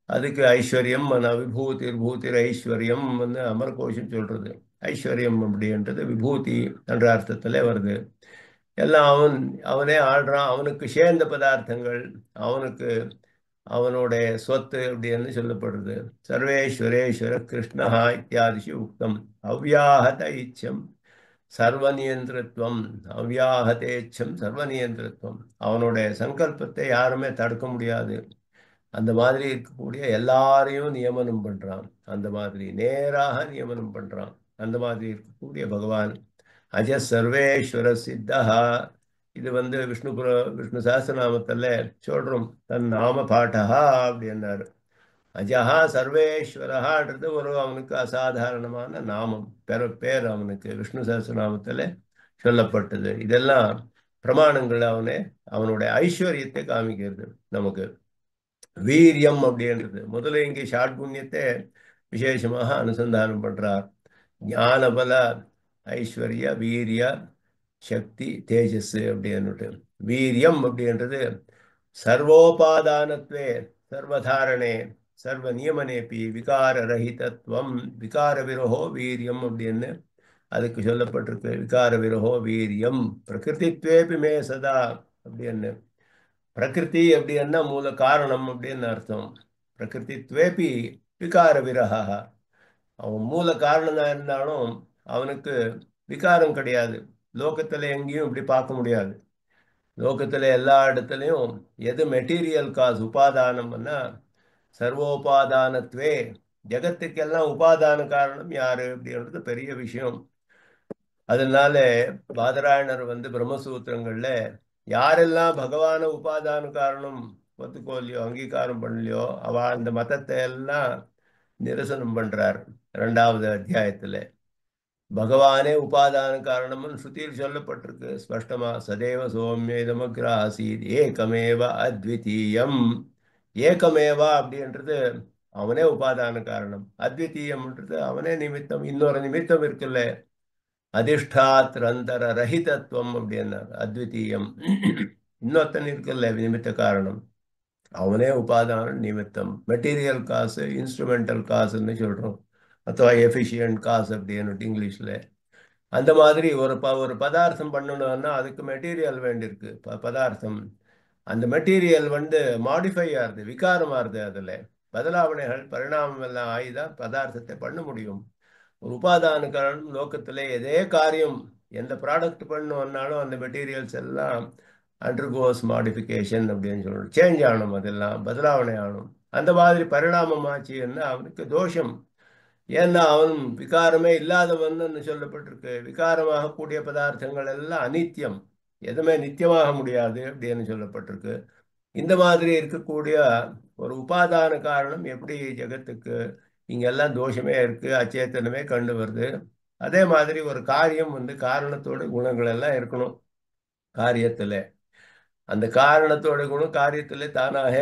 அதுக்கு ஐஸ்வர்யம் விபூதி விபூதிர் ஐஸ்வர்யம் வந்து அமர்கோஷம் சொல்றது. ஐஸ்வர்யம் அப்படின்றது விபூதி என்ற அர்த்தத்துல வருது. எல்லாம் அவனே ஆள்றான், அவனுக்கு சேர்ந்த பதார்த்தங்கள், அவனுக்கு அவனுடைய சொத்து அப்படின்னு சொல்லப்படுறது. சர்வேஸ்வரேஸ்வர கிருஷ்ணஹா இத்தியாதிஷு உக்தம். அவ்யாஹத இச்சம் சர்வநியந்திரத்துவம், அவ்யாஹதேச்சம் சர்வநியந்திரத்துவம். அவனுடைய சங்கல்பத்தை யாருமே தடுக்க முடியாது. அந்த மாதிரி இருக்கக்கூடிய எல்லாரையும் நியமனம் பண்றான். அந்த மாதிரி நேராக நியமனம் பண்றான். அந்த மாதிரி இருக்கக்கூடிய பகவான் அஜ சர்வேஸ்வர சித்தஹா. இது வந்து விஷ்ணு சஹஸ்ரநாமத்துல சொல்றோம். தன் நாம பாட்டஹா அப்படின்னாரு. அஜஹா சர்வேஸ்வரஹான்றது ஒரு அவனுக்கு அசாதாரணமான நாமம், பேர் அவனுக்கு விஷ்ணு சஹஸ்ரநாமத்துல சொல்லப்பட்டது. இதெல்லாம் பிரமாணங்கள் அவனுடைய ஐஸ்வர்யத்தை காமிக்கிறது நமக்கு. வீரியம் அப்படின்றது முதல்ல இங்கே ஷாட்குண்யத்தை விசேஷமாக அனுசந்தானம் பண்றார். ஞானபல ஐஸ்வர்ய வீரிய சக்தி தேஜஸ் அப்படின்னுட்டு. வீரியம் அப்படின்றது சர்வோபாதானத்வே சர்வதாரணே சர்வ நியமனேபி விகார ரஹிதத்துவம், விகார விரோகோ வீரியம் அப்படின்னு அதுக்கு சொல்லப்பட்டிருக்கு. விகார விரோகோ வீரியம் பிரகிருதித்வேபி மே சதா அப்படின்னு. பிரகிருதி அப்படின்னா மூல காரணம் அப்படின்னு அர்த்தம். பிரகிருதித்வேபி விகார விரகா. அவன் மூல காரணம் இருந்தாலும் அவனுக்கு விகாரம் கிடையாது. லோகத்துல எங்கேயும் இப்படி பார்க்க முடியாது. லோகத்துல எல்லா இடத்துலையும் எது மெட்டீரியல் காஸ் உபாதானம்னா சர்வோபாதானத்வே, ஜகத்துக்கெல்லாம் உபாதான காரணம் யாரு அப்படின்றது பெரிய விஷயம். அதனால பாதராயணர் வந்து பிரம்மசூத்திரங்கள்ல யாரெல்லாம் பகவான உபாதான காரணம் ஒத்துக்கோலையோ அங்கீகாரம் பண்ணலையோ அவ அந்த மதத்தை எல்லாம் நிரசனம் பண்றார். 2வது அத்தியாயத்துல பகவானே உபாதான காரணம்னு ஸ்ருதியில் சொல்லப்பட்டிருக்கு ஸ்பஷ்டமா. சதேவ சோமியதமக்ர ஆசீத் ஏகமேவ அத்விதீயம். ஏகமேவா அப்படின்றது அவனே உபாதான காரணம், அத்விதீயம்ன்றது அவனே நிமித்தம், இன்னொரு நிமித்தம் இருக்குல்ல, அதிஷ்டாத்திரந்தர ரஹிதத்துவம் அப்படின்னார் அத்விதீயம். இன்னொருத்தன் இருக்குல்ல நிமித்த காரணம், அவனே உபாதான நிமித்தம். மெட்டீரியல் காசு இன்ஸ்ட்ருமெண்டல் காசுன்னு சொல்றோம், அथवा எஃபிஷியன்ட் காசு அப்படின்னு இங்கிலீஷ்ல. அந்த மாதிரி ஒரு பதார்த்தம் பண்ணணும்னா அதுக்கு மெட்டீரியல் வேண்டியிருக்கு. பதார்த்தம், அந்த மெட்டீரியல் வந்து மாடிஃபை ஆகுது, விகாரம் ஆகுது, அதுல பதலாவணைகள் பரிணாமம் எல்லாம் ஆகிதான் பதார்த்தத்தை பண்ண முடியும். ஒரு உபாதான காரணம் லோகத்துல எதே காரியம் எந்த ப்ராடக்ட் பண்ணணும்னாலும் அந்த மெட்டீரியல்ஸ் எல்லாம் அண்டர்கோஸ் மாடிஃபிகேஷன் அப்படின்னு சொல்லணும், சேஞ்ச் ஆகணும், அதெல்லாம் பதலாவணை ஆகணும். அந்த மாதிரி பரிணாமம் ஆச்சுன்னா அவனுக்கு தோஷம். ஏன்னா அவன் விகாரமே இல்லாதவன்னு சொல்லப்பட்டிருக்கு. விகாரமாக கூடிய பதார்த்தங்கள் எல்லாம் அனித்தியம், எதுவுமே நித்தியமாக முடியாது அப்படின்னு சொல்லப்பட்டிருக்கு. இந்த மாதிரி இருக்கக்கூடிய ஒரு உபாதான காரணம் எப்படி ஜெகத்துக்கு இங்கெல்லாம் தோஷமே இருக்கு, அச்சேத்தனமே கண்டு வருது. அதே மாதிரி ஒரு காரியம் வந்து காரணத்தோட குணங்கள் எல்லாம் இருக்கணும் காரியத்துல. அந்த காரணத்தோட குணம் காரியத்துல தானாக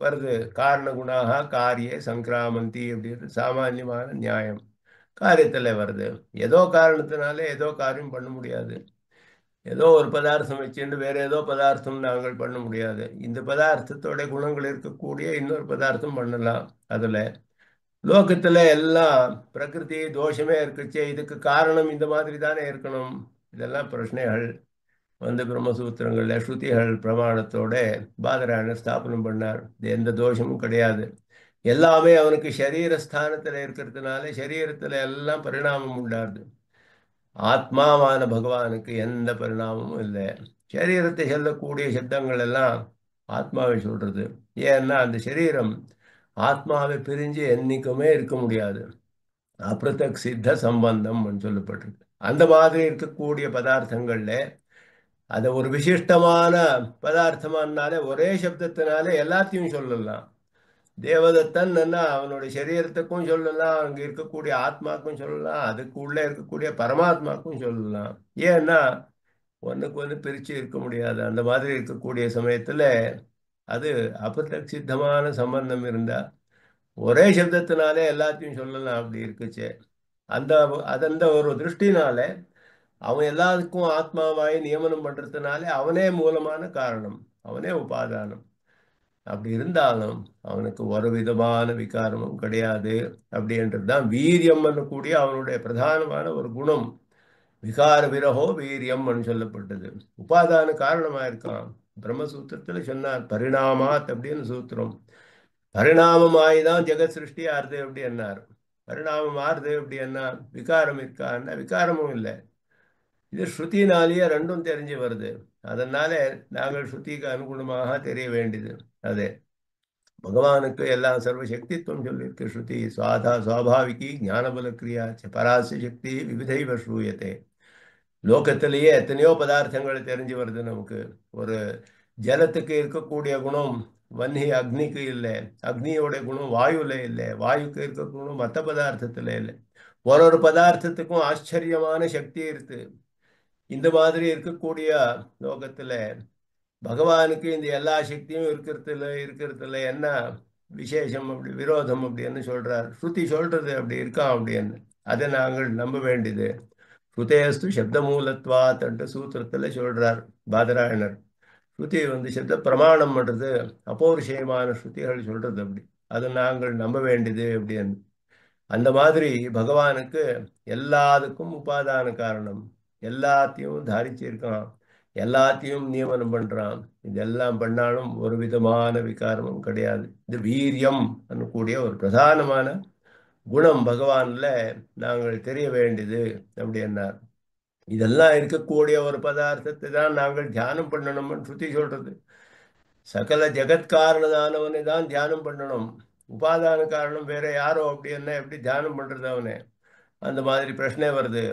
வருது. காரண குணாக காரியே சங்கிராமந்தி அப்படின்னு சாமானியமான நியாயம் காரியத்துல வருது. ஏதோ காரணத்தினாலே ஏதோ காரியம் பண்ண முடியாது. ஏதோ ஒரு பதார்த்தம் வச்சுட்டு வேற ஏதோ பதார்த்தம் நாங்கள் பண்ண முடியாது. இந்த பதார்த்தத்தோட குணங்கள் இருக்கக்கூடிய இன்னொரு பதார்த்தம் பண்ணலாம். அதுல லோகத்துல எல்லாம் பிரகிருதி தோஷமே இருக்குச்சே, இதுக்கு காரணம் இந்த மாதிரி தானே இருக்கணும். இதெல்லாம் பிரச்சனைகள் வந்து பிரம்மசூத்திரங்கள்ல ஸ்ருதிகள் பிரமாணத்தோட பாதராயணர் ஸ்தாபனம் பண்ணார். இது எந்த தோஷமும் கிடையாது. எல்லாமே அவனுக்கு சரீர ஸ்தானத்துல இருக்கிறதுனால சரீரத்துல எல்லாம் பரிணாமம் உண்டாருது. ஆத்மாவான பகவானுக்கு எந்த பரிணாமமும் இல்லை. சரீரத்தை சொல்லக்கூடிய சப்தங்கள் எல்லாம் ஆத்மாவை சொல்றது. ஏன்னா அந்த சரீரம் ஆத்மாவை பிரிஞ்சு என்னைக்குமே இருக்க முடியாது. அப்ரதக் சித்த சம்பந்தம் சொல்லப்பட்டிருக்கு. அந்த மாதிரி இருக்கக்கூடிய பதார்த்தங்கள்ல அதை ஒரு விசிஷ்டமான பதார்த்தமானாலே ஒரே சப்தத்தினாலே எல்லாத்தையும் சொல்லலாம். தேவதத்தன் அவனுடைய சரீரத்துக்கும் சொல்லலாம், அங்க இருக்கக்கூடிய ஆத்மாக்கும் சொல்லலாம், அதுக்கு உள்ள இருக்கக்கூடிய பரமாத்மாக்கும் சொல்லலாம். ஏன்னா ஒன்றுக்கு ஒன்று பிரித்து இருக்க முடியாது. அந்த மாதிரி இருக்கக்கூடிய சமயத்தில் அது அபரிசித்தமான சம்பந்தம் இருந்தால் ஒரே சப்தத்தினாலே எல்லாத்தையும் சொல்லலாம். அப்படி இருக்குச்சே அந்த அந்த ஒரு திருஷ்டினால அவன் எல்லாருக்கும் ஆத்மாவாய் நியமனம் பண்றதுனாலே அவனே மூலமான காரணம், அவனே உபாதானம். அப்படி இருந்தாலும் அவனுக்கு ஒரு விதமான விகாரமும் கிடையாது. அப்படின்றதுதான் வீரியம் கூடிய அவனுடைய பிரதானமான ஒரு குணம். விகார விரகோ வீரியம் சொல்லப்பட்டது. உபாதான காரணமா இருக்கான். பிரம்மசூத்திரத்துல சொன்னார் பரிணாமாத் அப்படின்னு சூத்திரம். பரிணாமமாய்தான் ஜெகத் சிருஷ்டி ஆறுது அப்படி என்னார். பரிணாமம் ஆறுது அப்படி என்ன விகாரம் இருக்கான்னா விகாரமும் இல்லை. இது ஸ்ருதினாலேயே ரெண்டும் தெரிஞ்சு வருது. அதனால நாங்கள் ஸ்ருதிக்கு அனுகுணமாக தெரிய வேண்டியது. அதே பகவானுக்கு எல்லாம் சர்வசக்தித்துவம் சொல்லியிருக்கு ஸ்ருதி. சுவாதா சுவாபாவிகி ஞானபல கிரியா பராச சக்தி விவிதைவ ஸ்ரூயத்தை. லோகத்திலேயே எத்தனையோ பதார்த்தங்கள் தெரிஞ்சு வருது நமக்கு. ஒரு ஜலத்துக்கு இருக்கக்கூடிய குணம் வன்னி அக்னிக்கு இல்லை, அக்னியோட குணம் வாயுல இல்லை, வாயுக்கு இருக்க குணம் மற்ற பதார்த்தத்துல இல்லை. ஒரு ஒரு பதார்த்தத்துக்கும் ஆச்சரியமான சக்தி இருக்கு. இந்த மாதிரி இருக்கக்கூடிய லோகத்துல பகவானுக்கு இந்த எல்லா சக்தியும் இருக்கிறதுல என்ன விசேஷம், அப்படி விரோதம் அப்படின்னு சொல்றார். ஸ்ருதி சொல்றது அப்படி இருக்கான் அப்படின்னு. அதை நாங்கள் நம்ப வேண்டியது. ஸ்ருதேஸ்து சப்த மூலத்வாத் சூத்திரத்துல சொல்றார் பாதராயணர். ஸ்ருதி சப்த பிரமாணம் பண்றது, அபௌருஷயமான ஸ்ருதிகள் சொல்றது அப்படி. அதை நாங்கள் நம்ப வேண்டியது அப்படின்னு. அந்த மாதிரி பகவானுக்கு எல்லாத்துக்கும் உபாதான காரணம். எல்லாத்தையும் தாரிச்சிருக்கான், எல்லாத்தையும் நியமனம் பண்றான். இதெல்லாம் பண்ணாலும் ஒரு விதமான விகாரமும் கிடையாது. இது வீரியம் கூடிய ஒரு பிரதானமான குணம் பகவான்ல நாங்கள் தெரிய வேண்டியது அப்படின்னார். இதெல்லாம் இருக்கக்கூடிய ஒரு பதார்த்தத்தை தான் நாங்கள் தியானம் பண்ணணும்னு ஸ்ருதி சொல்றது. சகல ஜெகத்காரணதானவனை தான் தியானம் பண்ணணும். உபாதான காரணம் வேற யாரோ அப்படி என்ன எப்படி தியானம் பண்றது அவனை? அந்த மாதிரி பிரச்சனை வருது.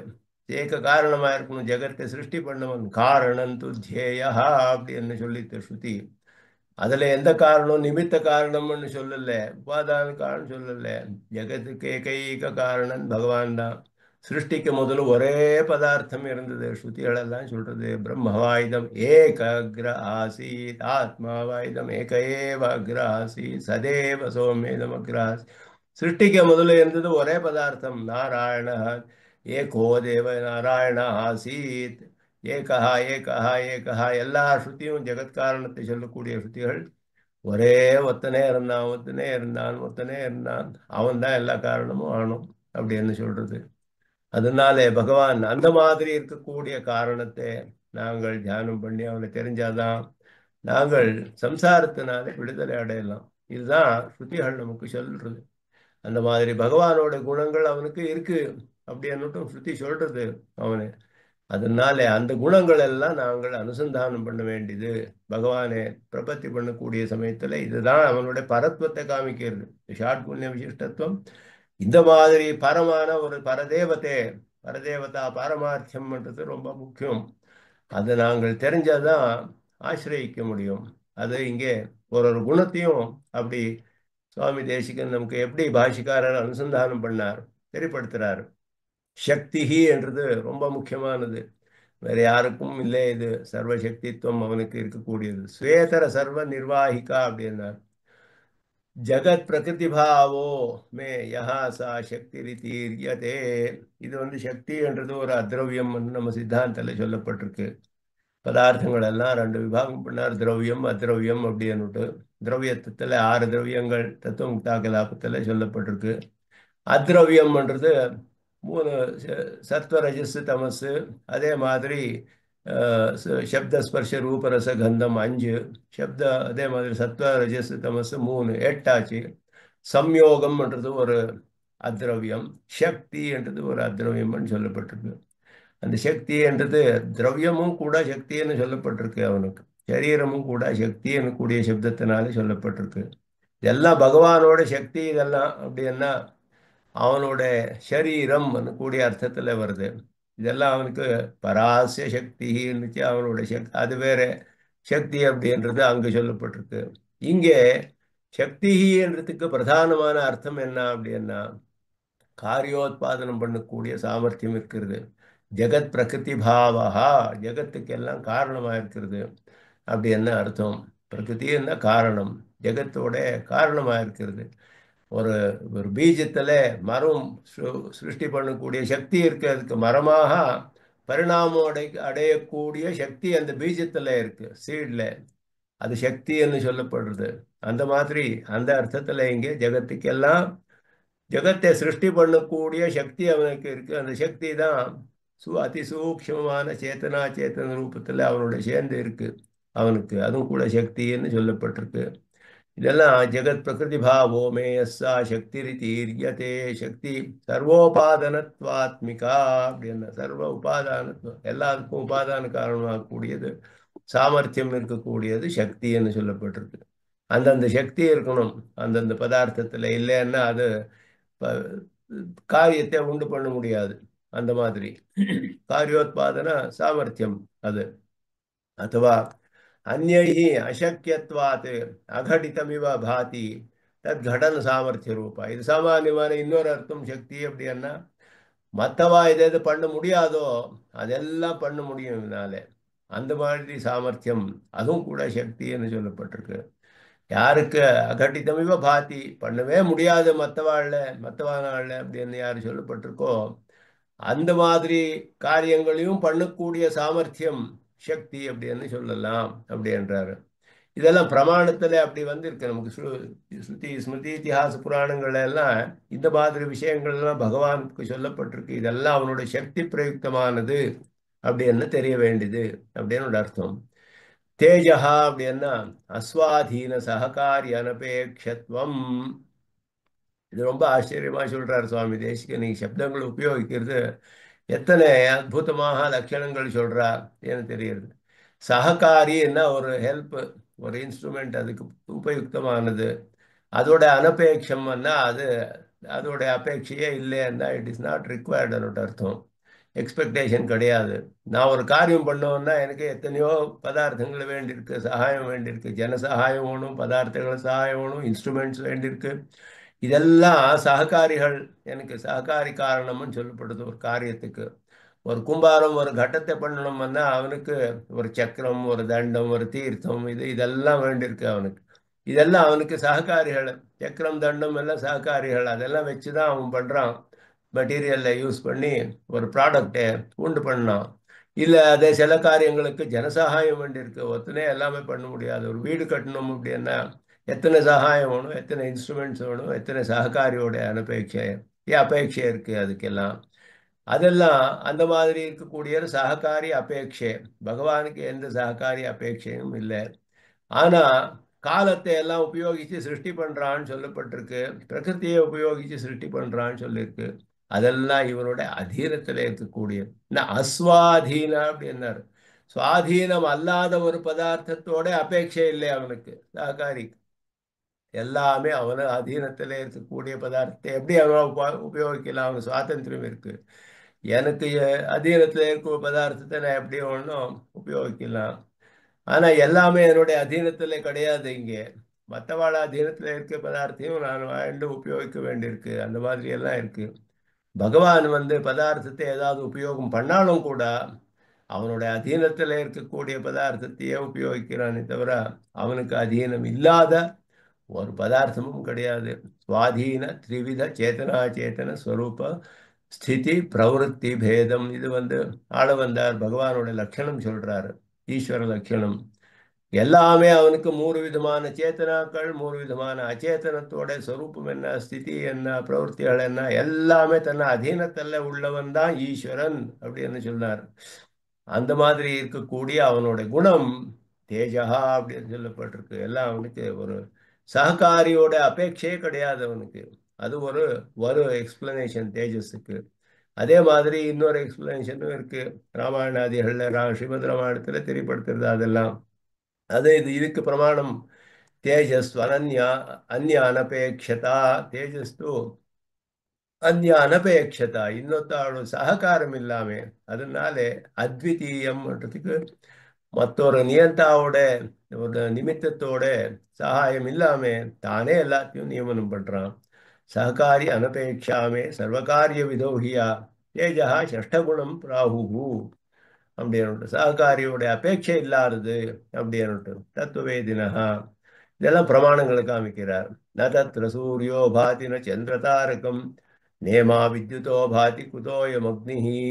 ஏக காரணமா இருக்கணும், ஜெகத்தை சிருஷ்டி பண்ணவன் காரணம் து தியேயா அப்படின்னு சொல்லிட்டு ஸ்ருதி. அதுல எந்த காரணம் நிமித்த காரணம்னு சொல்லல, உபாதான காரணம் சொல்லல. ஜெகத்துக்கு ஏகைக காரணன் பகவான் தான். சிருஷ்டிக்கு முதல்ல ஒரே பதார்த்தம் இருந்தது. ஸ்ருதிகளெல்லாம் சொல்றது பிரம்மவாயுதம் ஏக அக்ர ஆசீத், ஆத்மாவாயுதம் ஏக ஏவ அக்ர ஆசீத், சதேவ சோமேதம் அக்ர ஆசீத். சிருஷ்டிக்கு முதல்ல இருந்தது ஒரே பதார்த்தம் நாராயண. ஏகோ தேவ நாராயண ஆசீத். ஏகா ஏகா ஏகா. எல்லா ஸ்ருதியும் ஜெகத்காரணத்தை சொல்லக்கூடிய ஸ்ருதிகள் ஒரே ஒத்தனே இருந்தான், ஒத்தனே இருந்தான், ஒத்தனே இருந்தான், அவன் தான் எல்லா காரணமும் ஆனும் அப்படின்னு சொல்றது. அதனாலே பகவான் அந்த மாதிரி இருக்கக்கூடிய காரணத்தை நாங்கள் தியானம் பண்ணி அவனை தெரிஞ்சாதான் நாங்கள் சம்சாரத்தினாலே விடுதலை அடையலாம். இதுதான் ஸ்ருதிகள் நமக்கு சொல்றது. அந்த மாதிரி பகவானோட குணங்கள் அவனுக்கு இருக்கு அப்படின்னுட்டும் ஸ்ருதி சொல்றது அவனு. அதனால அந்த குணங்கள் எல்லாம் நாங்கள் அனுசந்தானம் பண்ண வேண்டியது. பகவானை பிரபத்தி பண்ணக்கூடிய சமயத்துல இதுதான் அவனுடைய பரத்வத்தை காமிக்கிறது. ஷாட் புண்ணிய விசிஷ்டத்துவம். இந்த மாதிரி பரமான ஒரு பரதேவத்தை, பரதேவதா பாரமார்த்தியம்ன்றது ரொம்ப முக்கியம். அதை நாங்கள் தெரிஞ்சாதான் ஆசிரயிக்க முடியும். அது இங்கே ஒரு ஒரு குணத்தையும் அப்படி சுவாமி தேசிகன் நமக்கு எப்படி பாஷிக்காரர் அனுசந்தானம் பண்ணார் தெரிப்படுத்துறாரு. சக்தி என்றது ரொம்ப முக்கியமானது. வேற யாருக்கும் இல்லை. இது சர்வசக்தித்துவம் அவனுக்கு இருக்கக்கூடியது. ஸ்வேதர சர்வ நிர்வாகிகா அப்படின்னார். ஜகத் பிரகிருதி பாவோ மே யஹா சா சக்தி ரீதீரியதே. இது சக்தி என்றது ஒரு அத்ரவியம் நம்ம சித்தாந்தத்தில் சொல்லப்பட்டிருக்கு. பதார்த்தங்கள் எல்லாம் ரெண்டு விபாகம் பண்ணார், திரவியம் அத்ரவியம் அப்படின்னுட்டு. திரவியத்துல 6 திரவியங்கள் தத்துவ முக்தா கலாபத்தில் சொல்லப்பட்டிருக்கு. அத்ரவியம்ன்றது 3 சத்வ ரஜஸ் தமசு. அதே மாதிரி சப்த ஸ்பர்ஷ ரூபரச கந்தம் 5 சப்த. அதே மாதிரி சத்வ ரஜஸ் தமசு 3 8 சம்யோகம்ன்றது ஒரு அத்ரவியம். சக்தி என்றது ஒரு அத்ரவியம்னு சொல்லப்பட்டிருக்கு. அந்த சக்தி என்றது திரவியமும் கூட சக்தின்னு சொல்லப்பட்டிருக்கு. அவனுக்கு சரீரமும் கூட சக்தின்னு கூடிய சப்தத்தினாலே சொல்லப்பட்டிருக்கு. இதெல்லாம் பகவானோட சக்தி. இதெல்லாம் அப்படின்னா அவனோட சரீரம் கூடிய அர்த்தத்துல வருது. இதெல்லாம் அவனுக்கு பராசிய சக்தின்னு அவனோட சக்தி. அது வேற சக்தி அப்படின்றது அங்கு சொல்லப்பட்டிருக்கு. இங்கே சக்தி என்றதுக்கு பிரதானமான அர்த்தம் என்ன அப்படின்னா காரியோத்பாதனம் பண்ணக்கூடிய சாமர்த்தியம் இருக்கிறது. ஜெகத் பிரகிருதி பாவஹா, ஜெகத்துக்கெல்லாம் காரணமா இருக்கிறது. அப்படி என்ன அர்த்தம்? பிரகிருதி என்ன காரணம், ஜெகத்தோட காரணமா இருக்கிறது. ஒரு ஒரு பீஜத்துல மரம் சிருஷ்டி பண்ணக்கூடிய சக்தி இருக்கு, அதுக்கு மரமாக பரிணாமம் அடையக்கூடிய சக்தி அந்த பீஜத்துல இருக்கு, சீட்ல. அது சக்தி என்று சொல்லப்படுறது. அந்த மாதிரி அந்த அர்த்தத்துல இங்கே ஜெகத்துக்கெல்லாம் ஜெகத்தை சிருஷ்டி பண்ணக்கூடிய சக்தி அவனுக்கு இருக்கு. அந்த சக்தி தான் அதிசூக்ஷ்மமான சேத்தனா சேத்தன ரூபத்துல அவனோட சேர்ந்து இருக்கு. அவனுக்கு அதுவும் கூட சக்தின்னு சொல்லப்பட்டிருக்கு. இதெல்லாம் ஜெகத் பிரகிருதி பாவோ மே யஸ்ஸா சக்தி தீரியதே. சக்தி சர்வோபாதனத்வாத்மிகா அப்படின்னா சர்வ உபாதானத்துவம், எல்லாருக்கும் உபாதான காரணமாகக்கூடியது, சாமர்த்தியம் இருக்கக்கூடியது சக்தின்னு சொல்லப்பட்டிருக்கு. அந்தந்த சக்தி இருக்கணும் அந்தந்த பதார்த்தத்துல, இல்லைன்னா அது ப- காரியத்தை உண்டு பண்ண முடியாது. அந்த மாதிரி காரியோத்பாதன சாமர்த்தியம் அது. அथवा अन्यैः அசக்கியத்வாத் அகடிதமிவ பாதி தத் கடன சாமர்த்திய ரூபா. இது சாமானியமான இன்னொரு அர்த்தம் சக்தி அப்படின்னா, மற்றவா எது எது பண்ண முடியாதோ அதெல்லாம் பண்ண முடியும் இதனால. அந்த மாதிரி சாமர்த்தியம், அதுவும் கூட சக்தின்னு சொல்லப்பட்டிருக்கு. யாருக்கு அகட்டிதமிவ பாதி, பண்ணவே முடியாது மற்றவாழ்ல அப்படின்னு யாரு சொல்லப்பட்டிருக்கோ, அந்த மாதிரி காரியங்களையும் பண்ணக்கூடிய சாமர்த்தியம் சக்தி அப்படின்னு சொல்லலாம் அப்படின்றாரு. இதெல்லாம் பிரமாணத்துல அப்படி வந்திருக்கு நமக்கு. ஸ்ருதி ஸ்மிருதி இதிகாச புராணங்கள்ல எல்லாம் இந்த மாதிரி விஷயங்கள் எல்லாம் பகவானுக்கு சொல்லப்பட்டிருக்கு. இதெல்லாம் அவனுடைய சக்தி பிரயுக்தமானது அப்படின்னு தெரிய வேண்டியது அப்படின்னு ஒரு அர்த்தம். தேஜஹா அப்படின்னா அஸ்வாதீன சககாரி அனபேட்சத்துவம். இது ரொம்ப ஆச்சரியமா சொல்றாரு சுவாமி தேசிகன். நீங்க சப்தங்கள் உபயோகிக்கிறது எத்தனை அற்புதமாக லட்சணங்கள் சொல்றா என்று தெரியுது. சககாரின்னா ஒரு ஹெல்ப், ஒரு இன்ஸ்ட்ருமெண்ட், அதுக்கு உபயுக்தமானது. அதோட அனபேட்சம்னா அது அதோட அபேட்சையே இல்லைன்னா இட் இஸ் நாட் ரிக்வயர்டுன்னு அர்த்தம். எக்ஸ்பெக்டேஷன் கிடையாது. நான் ஒரு காரியம் பண்ணோம்னா எனக்கு எத்தனையோ பதார்த்தங்கள் வேண்டியிருக்கு, சகாயம் வேண்டியிருக்கு, ஜன சகாயம் வேணும், பதார்த்தங்கள் சகாயம் வேணும், இன்ஸ்ட்ருமெண்ட்ஸ் வேண்டியிருக்கு. இதெல்லாம் சககாரிகள், எனக்கு சககாரி காரணம்னு சொல்லப்படுது ஒரு காரியத்துக்கு. ஒரு கும்பாரம் ஒரு கட்டத்தை பண்ணணும்னா அவனுக்கு ஒரு சக்கரம், ஒரு தண்டம், ஒரு தீர்த்தம், இதெல்லாம் வேண்டியிருக்கு அவனுக்கு. இதெல்லாம் அவனுக்கு சககாரிகள். சக்கரம் தண்டம் எல்லாம் சககாரிகள். அதெல்லாம் வச்சுதான் அவன் பண்றான். மெட்டீரியல்ல யூஸ் பண்ணி ஒரு ப்ராடக்டை உண்டு பண்ணான். இல்லை அதே சில காரியங்களுக்கு ஜனசகாயம் வேண்டியிருக்கு, ஒத்தனே எல்லாமே பண்ண முடியாது. ஒரு வீடு கட்டணும் அப்படின்னா எத்தனை சகாயம் வேணும், எத்தனை இன்ஸ்ட்ருமெண்ட்ஸ் வேணும், எத்தனை சககாரியோட அபேட்சை இருக்கு அதுக்கெல்லாம். அதெல்லாம் அந்த மாதிரி இருக்கக்கூடிய ஒரு சககாரி அபேட்சை. பகவானுக்கு எந்த சககாரி அபேட்சையும் இல்லை. ஆனா காலத்தை எல்லாம் உபயோகிச்சு சிருஷ்டி பண்றான்னு சொல்லப்பட்டிருக்கு, பிரகிருத்தியை உபயோகிச்சு சிருஷ்டி பண்றான்னு சொல்லியிருக்கு. அதெல்லாம் இவனோட அதீனத்துல இருக்கக்கூடிய அஸ்வாதீன அப்படின்னாரு. சுவாதீனம் அல்லாத ஒரு பதார்த்தத்தோட அபேட்சை இல்லை அவனுக்கு சககாரி. எல்லாமே அவன அதீனத்தில் இருக்கக்கூடிய பதார்த்தத்தை எப்படி அவன் உபயோகிக்கலாம், அவனுக்கு சுவாதந்திரம் இருக்கு. எனக்கு அதீனத்தில் இருக்கிற பதார்த்தத்தை நான் எப்படி ஒன்றும் உபயோகிக்கலாம். ஆனா எல்லாமே என்னுடைய அதீனத்தில் கிடையாது இங்கே. மற்றவாழ அதீனத்தில் இருக்க பதார்த்தையும் நான் வாழ்ந்து உபயோகிக்க வேண்டியிருக்கு. அந்த மாதிரி எல்லாம் இருக்கு. பகவான் பதார்த்தத்தை ஏதாவது உபயோகம் பண்ணாலும் கூட அவனுடைய அதீனத்தில் இருக்கக்கூடிய பதார்த்தத்தையே உபயோகிக்கிறானே தவிர அவனுக்கு அதீனம் இல்லாத ஒரு பதார்த்தமும் கிடையாது. சுவாதீன த்ரிவித சேத்தனா சேத்தன ஸ்வரூப ஸ்திதி பிரவருத்தி பேதம். இது ஆள வந்தார் பகவானோட லட்சணம் சொல்றாரு, ஈஸ்வர லட்சணம். எல்லாமே அவனுக்கு மூணு விதமான சேத்தனாக்கள், மூணு விதமான அச்சேதனத்தோட ஸ்வரூபம் என்ன, ஸ்திதி என்ன, பிரவருத்திகள் என்ன, எல்லாமே தன்னை அதீனத்தல்ல உள்ளவன் தான் ஈஸ்வரன் அப்படின்னு சொன்னார். அந்த மாதிரி இருக்கக்கூடிய அவனோட குணம் தேஜகா அப்படின்னு சொல்லப்பட்டிருக்கு. எல்லாம் அவனுக்கு ஒரு சககாரியோட அபேட்சையே கிடையாது அவனுக்கு. அது ஒரு ஒரு எக்ஸ்பிளனேஷன் தேஜஸுக்கு. அதே மாதிரி இன்னொரு எக்ஸ்பிளனேஷனும் இருக்கு ராமாயணாதிகள்ல. ஸ்ரீமத் ராமாயணத்துல தெரியப்படுத்துறது அதெல்லாம். இதுக்கு பிரமாணம் தேஜஸ் அனன்யா அந்நிய அனபேட்சதா. தேஜஸ்து அந்நிய அனபேட்சதா, இன்னொத்தாಳು சககாரம் இல்லாம, அதனால அத்விதீயம்ன்றதுக்கு மற்றொரு நியந்தாவோட ஒரு நிமித்தத்தோட சகாயம் இல்லாம தானே எல்லாத்தையும் நியமனம் பண்றான். சககாரி அனபேட்சாமே சர்வகாரிய விதோகியா தேஜா ஷஷ்டகுணம் பிராஹு அப்படின்னு சககாரியோட அபேட்சை இல்லாதது அப்படின்னு தத்துவவேதினஹா இதெல்லாம் பிரமாணங்களை காமிக்கிறார். ந தத்ர சூரியோ பாதி ந சந்திரதாரகம் நேமா வித்யுதோ பாதி குதோயம் அக்னிஹி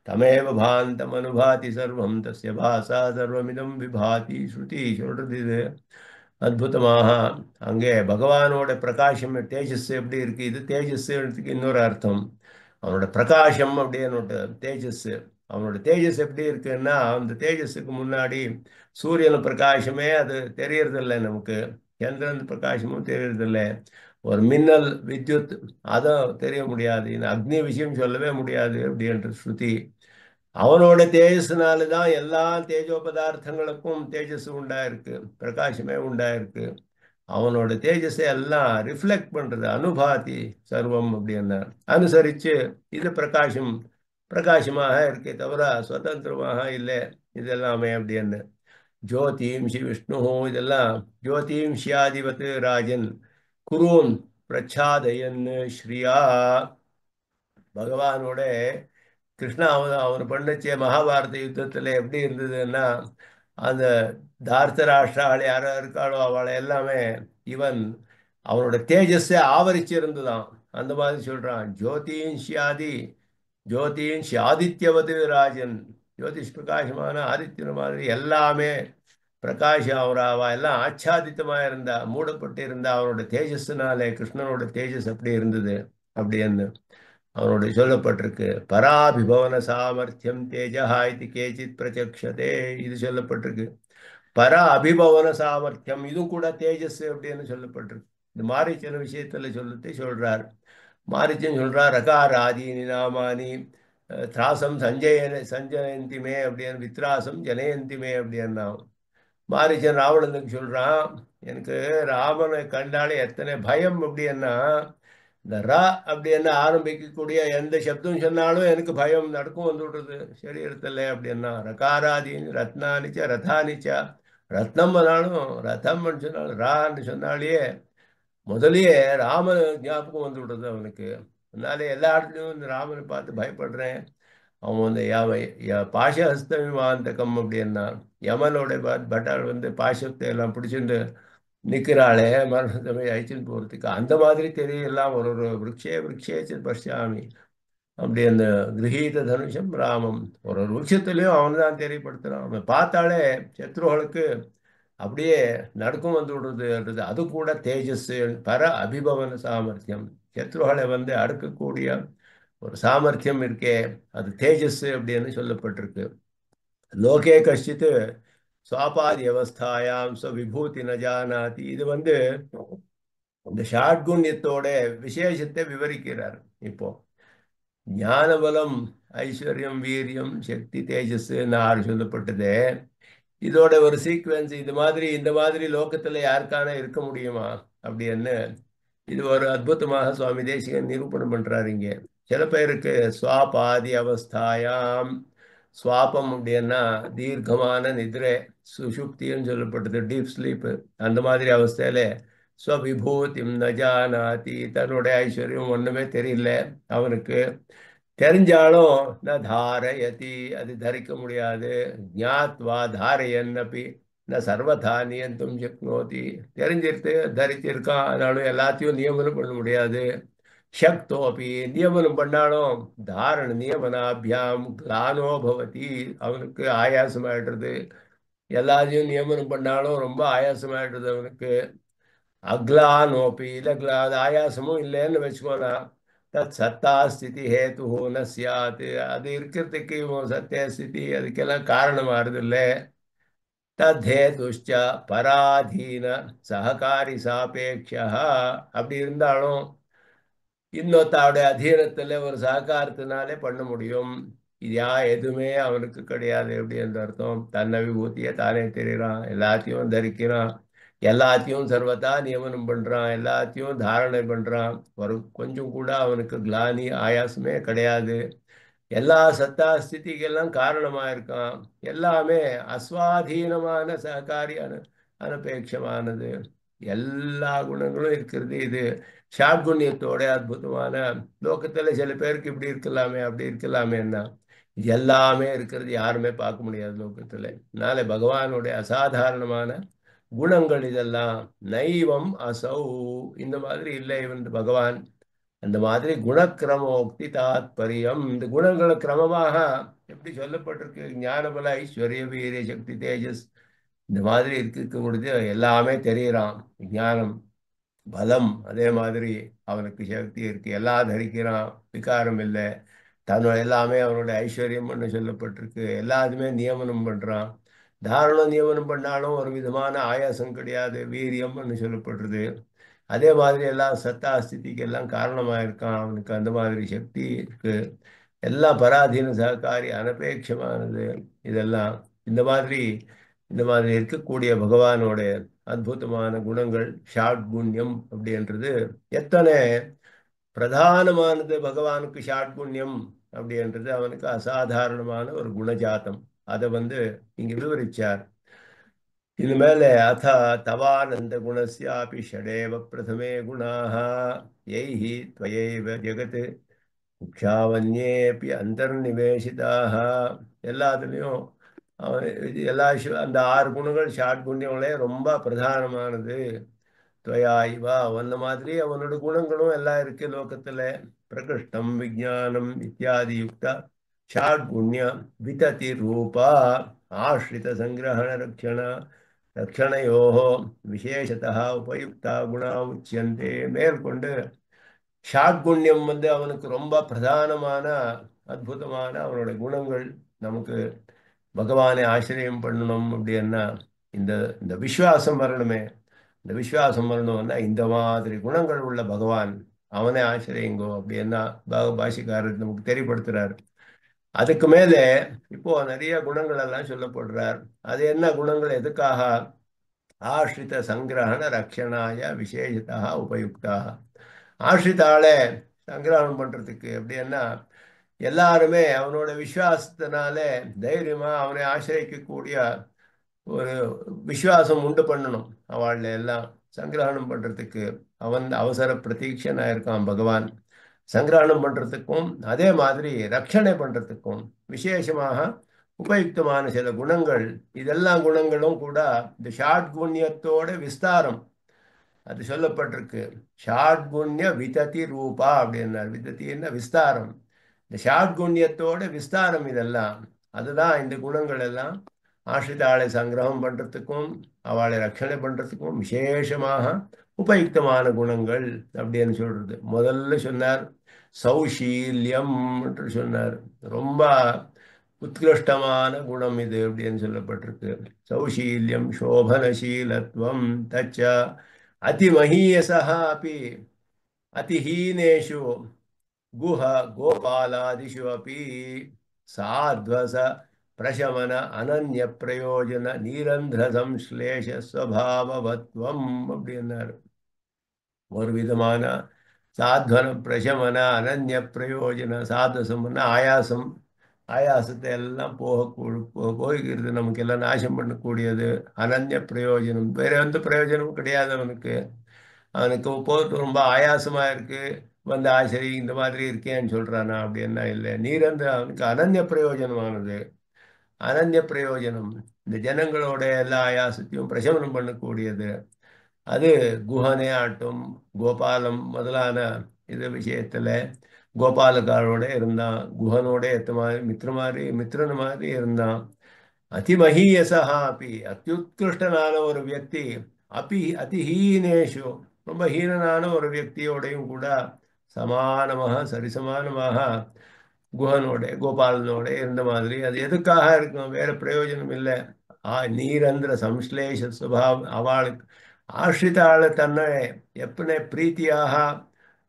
தமேவ பாந்தம் அனுபாதி சர்வம் தஸ்ய பாசா சர்வமிதம் விபாதி ஸ்ருதி சொல்றது இது. அற்புதமாக அங்கே பகவானோட பிரகாசம் தேஜஸ் எப்படி இருக்கு, இது தேஜஸ் இன்னொரு அர்த்தம். அவனோட பிரகாசம் அப்படின்னு தேஜஸ். அவனோட தேஜஸ் எப்படி இருக்குன்னா அந்த தேஜஸுக்கு முன்னாடி சூரியன் பிரகாசமே அது தெரியறதில்லை நமக்கு. சந்திரன் பிரகாசமும் தெரியறதில்லை. ஒரு மின்னல் வித்யுத் அதான் தெரிய முடியாது. இந்த அக்னி விஷயம் சொல்லவே முடியாது அப்படின்ற ஸ்ருதி. அவனோட தேஜஸ்னால தான் எல்லா தேஜோ பதார்த்தங்களுக்கும் தேஜஸ் உண்டாயிருக்கு, பிரகாசமே உண்டாயிருக்கு. அவனோட தேஜஸை எல்லாம் ரிஃப்ளெக்ட் பண்றது அனுபாதி சர்வம் அப்படின்னா அனுசரிச்சு இது பிரகாசம் பிரகாசமாக இருக்கே தவிர சுதந்திரமாக இல்லை இதெல்லாமே அப்படின்னு. ஜோதிம்ஷி விஷ்ணு இதெல்லாம் ஜோதிம்ஷியாதிபத் ராஜன் குருன் பிரச்சாதயன் ஸ்ரீயா. பகவானோட கிருஷ்ணா அவன் பண்ணச்சே மகாபாரத யுத்தத்தில் எப்படி இருந்ததுன்னா அந்த தார்த்தராஷ்டிராள் யாரோ இருக்காளோ அவளை எல்லாமே இவன் அவனோட தேஜஸை ஆவரிச்சு இருந்துதான். அந்த மாதிரி சொல்றான். ஜோதிஷ் ஆதித்யவது ராஜன். ஜோதிஷ் பிரகாசமான ஆதித்யன் மாதிரி எல்லாமே பிரகாஷம் அவராவா எல்லாம் ஆச்சாதித்தமா இருந்தா, மூடப்பட்டு இருந்தா. அவனோட தேஜஸ்னாலே கிருஷ்ணனோட தேஜஸ் அப்படி இருந்தது அப்படின்னு அவனோட சொல்லப்பட்டிருக்கு. பராபிபவன சாமர்த்தியம் தேஜா இது கேச்சித் பிரச்சக்ஷதே இது சொல்லப்பட்டிருக்கு. பர அபிபவன சாமர்த்தியம் இதுவும் கூட தேஜஸ் அப்படின்னு சொல்லப்பட்டிருக்கு. இந்த மாரீச்சன விஷயத்துல சொல்றார். மாரீச்சன் சொல்றார் ரகார் ஆதீனி நாமானி திராசம் சஞ்சயந்திமே அப்படின்னு வித்ராசம் ஜனயந்திமே அப்படின்னா மாரீச்சன் ராவணனுக்கு சொல்றான். எனக்கு ராமனை கண்டாலே எத்தனை பயம் அப்படின்னா இந்த ரா அப்படின்னா ஆரம்பிக்கக்கூடிய எந்த சப்தம் சொன்னாலும் எனக்கு பயம் நடக்கும் வந்து விடுறது சரீரத்தில் அப்படின்னா. ரகாராதீன் ரத்னானிச்ச ரதானிச்சா ரத்னம் பண்ணாலும் ரதம் சொன்னாலும் ரான்னு சொன்னாலே முதலியே ராமன் ஞாபகம் வந்து விடுறது அவனுக்கு. அதனால எல்லா இடத்துலையும் இந்த ராமனை பார்த்து பயப்படுறேன். அவன் வந்து பாசஹஸ்த விமாந்தகம் அப்படின்னா யமனோட பட்டால் வந்து பாசத்தை எல்லாம் பிடிச்சிட்டு நிற்கிறாளே மரணத்தை அழிச்சுன்னு போகிறதுக்கு அந்த மாதிரி தெரியலாம். ஒரு ஒரு விரக்ஷே பஷ்யாமி அப்படி அந்த கிரகீத தனுஷம் ராமம் ஒரு ஒரு விருட்சத்துலேயும் அவன் தான் தெரியப்படுத்துகிறான். அவன் பார்த்தாலே சத்ருகளுக்கு அப்படியே நடுக்கம் வந்து விடுறதுன்றது. அது கூட தேஜஸ் பர அபிபவன சாமர்த்தியம். சத்ருகளை வந்து அடுக்கக்கூடிய ஒரு சாமர்த்தியம் இருக்கே அது தேஜஸ் அப்படின்னு சொல்லப்பட்டிருக்கு. லோகே கஷ்டித்து சுவாபாதி அவஸ்தாயாம் விபூதி ந ஜானாதி இது வந்து இந்த ஷாட்குண்யத்தோட விசேஷத்தை விவரிக்கிறார். இப்போ ஞானபலம் ஐஸ்வர்யம் வீரியம் சக்தி தேஜஸ் ஆறு சொல்லப்பட்டது. இதோட ஒரு சீக்வன்ஸ் இந்த மாதிரி லோகத்துல யாருக்கான இருக்க முடியுமா அப்படின்னு இது ஒரு அற்புதமாக சுவாமி தேசிகன் நிரூபணம் பண்றாரு இங்க. சில பேருக்கு சுவாபாதி அவஸ்தாயாம் சுவாபம் அப்படின்னா தீர்க்கமான நிதிரை சுஷுப்தின்னு சொல்லப்பட்டது டீப் ஸ்லீப். அந்த மாதிரி அவஸ்தையில ஸ்வவிபூதிம் ந ஜானாதி தன்னுடைய ஐஸ்வர்யம் ஒண்ணுமே தெரியல அவனுக்கு. தெரிஞ்சாலும் ந தாரயதி அது தரிக்க முடியாது. ஞாத்வா தாரயன்னபி ந சர்வதா நியந்தும் சக்னோதி தெரிஞ்சிருத்து தரிச்சிருக்கான் அதனாலும் எல்லாத்தையும் நியமனம் பண்ண முடியாது. சக்தோபி நியமனம் பண்ணாலும் தாரண நியமனாபியாம் கிளானோ பவதி அவனுக்கு ஆயாசமாயிடுறது. எல்லாத்தையும் நியமனம் பண்ணாலும் ரொம்ப ஆயாசமாயிடுறது அவனுக்கு. அக்லானோபி இல்லை அது ஆயாசமும் இல்லைன்னு வச்சுக்கோனா தத் சத்தா ஸ்திதி ஹேத்து ந சியாத் அது இருக்கிறதுக்கு இவன் சத்திய ஸ்திதி அதுக்கெல்லாம் காரணம் ஆறுது இல்லை. தத்தேதுஷ்ட பராதீன சககாரி சாபேட்சா அப்படி இருந்தாலும் இன்னொருத்தாவுடைய அதீனத்தில் ஒரு சககாரத்தினாலே பண்ண முடியும். இது எதுவுமே அவனுக்கு கிடையாது அப்படின்னு அர்த்தம். தன்னை விபூதியை தானே தெரிகிறான், எல்லாத்தையும் தரிக்கிறான், எல்லாத்தையும் சர்வதா நியமனம் பண்றான், எல்லாத்தையும் தாரணை பண்றான். ஒரு கொஞ்சம் கூட அவனுக்கு கிளானி ஆயாசமே கிடையாது. எல்லா சத்தா ஸ்திதிக்கெல்லாம் காரணமா இருக்கான். எல்லாமே அஸ்வாதீனமான சககாரி அனபேட்சமானது. எல்லா குணங்களும் இருக்கிறது இது ஷாட்குண்யத்தோட அற்புதமான லோகத்துல சில பேருக்கு இப்படி இருக்கலாமே அப்படி இருக்கலாமேன்னா இது எல்லாமே இருக்கிறது யாருமே பார்க்க முடியாது லோகத்துல. அதனால பகவானுடைய அசாதாரணமான குணங்கள் இதெல்லாம். நைவம் அசௌ, இந்த மாதிரி இல்லை இவன் பகவான். அந்த மாதிரி குணக்கிரமோக்தி தாத்பரியம், இந்த குணங்களை கிரமமாக எப்படி சொல்லப்பட்டிருக்கு, ஞானபல ஐஸ்வர்ய வீரிய சக்தி தேஜஸ் இந்த மாதிரி இருக்கும் பொழுது எல்லாமே தெரியறான். ஞானம் பலம் அதே மாதிரி அவனுக்கு சக்தி இருக்கு, எல்லாம் தரிக்கிறான், விகாரம் இல்லை. தன்னோட எல்லாமே அவனுடைய ஐஸ்வர்யம்னு சொல்லப்பட்டிருக்கு. எல்லாத்துமே நியமனம் பண்றான். தாராளம் நியமனம் பண்ணாலும் ஒரு விதமான ஆயாசம் கிடையாது, வீரியம்னு சொல்லப்படுறது. அதே மாதிரி எல்லாம் சத்தா ஸ்திதிக்கு எல்லாம் காரணமா இருக்கான். அவனுக்கு அந்த மாதிரி சக்தி இருக்கு. எல்லாம் பராதீன சககாரி அனபேட்சமானது இதெல்லாம். இந்த மாதிரி இந்த மாதிரி இருக்கக்கூடிய பகவானோட அற்புதமான குணங்கள் ஷாட்குண்யம் அப்படின்றது எத்தனை பிரதானமானது. பகவானுக்கு ஷாட்குண்யம் அப்படின்றது அவனுக்கு அசாதாரணமான ஒரு குணஜாத்தம். அதை இங்க விவரிச்சார். இனிமேல அத தவானந்த குணஸ்யாபி ஷடேவ பிரதமே குணாः யைஹ त्वयैव ஜகத் உக்ஷாவன்யேபி அந்தர்நிவேசிதாக. எல்லாத்துலேயும் அந்த 6 குணங்கள் ஷாட்குண்யங்களே ரொம்ப பிரதானமானது. துவயா இவா அவன மாதிரி அவனோட குணங்களும் எல்லாம் இருக்கு லோகத்துல. பிரகிருஷ்டம் விஜானம் இத்தியாதி யுக்தா ஷாட்குண்ய விததி ரூபா ஆஸ்ரித சங்கிரகண ரக்ஷணையோ விசேஷதா உபயுக்தா குணா உச்சியந்தே. மேற்கொண்டு ஷாட்குண்யம் அவனுக்கு ரொம்ப பிரதானமான அற்புதமான அவனோட குணங்கள். நமக்கு பகவானை ஆசிரியம் பண்ணணும் அப்படின்னா இந்த இந்த விஸ்வாசம் வரணுமே. இந்த விஸ்வாசம் வரணும்னா இந்த மாதிரி குணங்கள் உள்ள பகவான் அவனை ஆசிரியங்கோ அப்படின்னா பாஷிக்காரர் நமக்கு தெரியப்படுத்துறாரு. அதுக்கு மேலே இப்போ நிறைய குணங்கள் எல்லாம் சொல்லப்படுறார். அது என்ன குணங்கள், எதுக்காக? ஆஸ்ரித சங்கிரகண ரக்ஷணாய விசேஷத்தா உபயுக்தா. ஆஸ்ரிதாளை சங்கிரகணம் பண்றதுக்கு அப்படின்னா எல்லாருமே அவனோட விசுவாசத்தினால தைரியமா அவனை ஆசிரியக்கக்கூடிய ஒரு விசுவாசம் உண்டு பண்ணணும். அவள் எல்லாம் சங்கிரகணம் பண்றதுக்கு அவன் அவசர பிரதீட்சனா இருக்கான் பகவான். சங்கிரகணம் பண்றதுக்கும் அதே மாதிரி ரட்சணை பண்றதுக்கும் விசேஷமாக உபயுக்தமான சில குணங்கள். இதெல்லாம் குணங்களும் கூட இந்த ஷாட்குண்யத்தோட விஸ்தாரம் அது சொல்லப்பட்டிருக்கு. ஷாட்குண்ய விததி ரூபா அப்படின்னார். விதத்தின்னா விஸ்தாரம். இந்த ஷாட்குண்யத்தோட விஸ்தாரம் இதெல்லாம். அதுதான் இந்த குணங்கள் எல்லாம் ஆசிரிதாளை சங்கிரகம் பண்றதுக்கும் அவளை ரட்சணை பண்றதுக்கும் விசேஷமாக உபயுக்தமான குணங்கள் அப்படின்னு சொல்றது. முதல்ல சொன்னார் சௌஷீல்யம் என்று சொன்னார். ரொம்ப உத்கிருஷ்டமான குணம் இது அப்படின்னு சொல்லப்பட்டிருக்கு. சௌஷீல்யம் சோபனசீலத்துவம் தச்ச அதிமஹீயசா அப்படி அதிஹீனேஷு குஹ கோபாலாதிஷு அப்படி சாத்வச பிரசமன அனன்ய பிரயோஜன நீரந்திர சம்ஸ்லேஷ ஸ்வபாவவத்வம் அப்படின்னாரு. ஒரு விதமான சாத்வன பிரசமன அனன்ய பிரயோஜன. சாத்வசம்னா ஆயாசம், ஆயாசத்தை எல்லாம் போகிறது, நமக்கு எல்லாம் நாசம் பண்ணக்கூடியது. அனன்ய பிரயோஜனம், வேற எந்த பிரயோஜனமும் கிடையாது அவனுக்கு. அவனுக்கு போட்டு ரொம்ப ஆயாசமா இருக்கு, ஆசரி இந்த மாதிரி இருக்கேன்னு சொல்றானா அப்படின்னா இல்லை. நீரந்திர அவனுக்கு அனன்ய பிரயோஜனமானது. அனன்ய பிரயோஜனம் இந்த ஜனங்களோட எல்லா ஆயாசத்தையும் பிரசமனம் பண்ணக்கூடியது. அது குஹனே ஆட்டும் கோபாலம் முதலான இது விஷயத்துல கோபாலகாரோட இருந்தான். குஹனோட எத்த மாதிரி மித்திரன் மாதிரி இருந்தான். அதிமஹீயசா அப்படி அத்தியுத்கிருஷ்டனான ஒரு வியக்தி. அதிஹீனேஷு ரொம்ப ஹீனனான ஒரு வியக்தியோடையும் கூட சமானமாக சரிசமானமாக குஹனோட கோபாலனோட இருந்த மாதிரி. அது எதுக்காக இருக்கும், வேற பிரயோஜனம் இல்லை. நீரந்திர சம்ஸ்லேஷ சுபாவம் அவளுக்கு ஆசிரித்தாள் தன்னை எப்பனே பிரீத்தியாக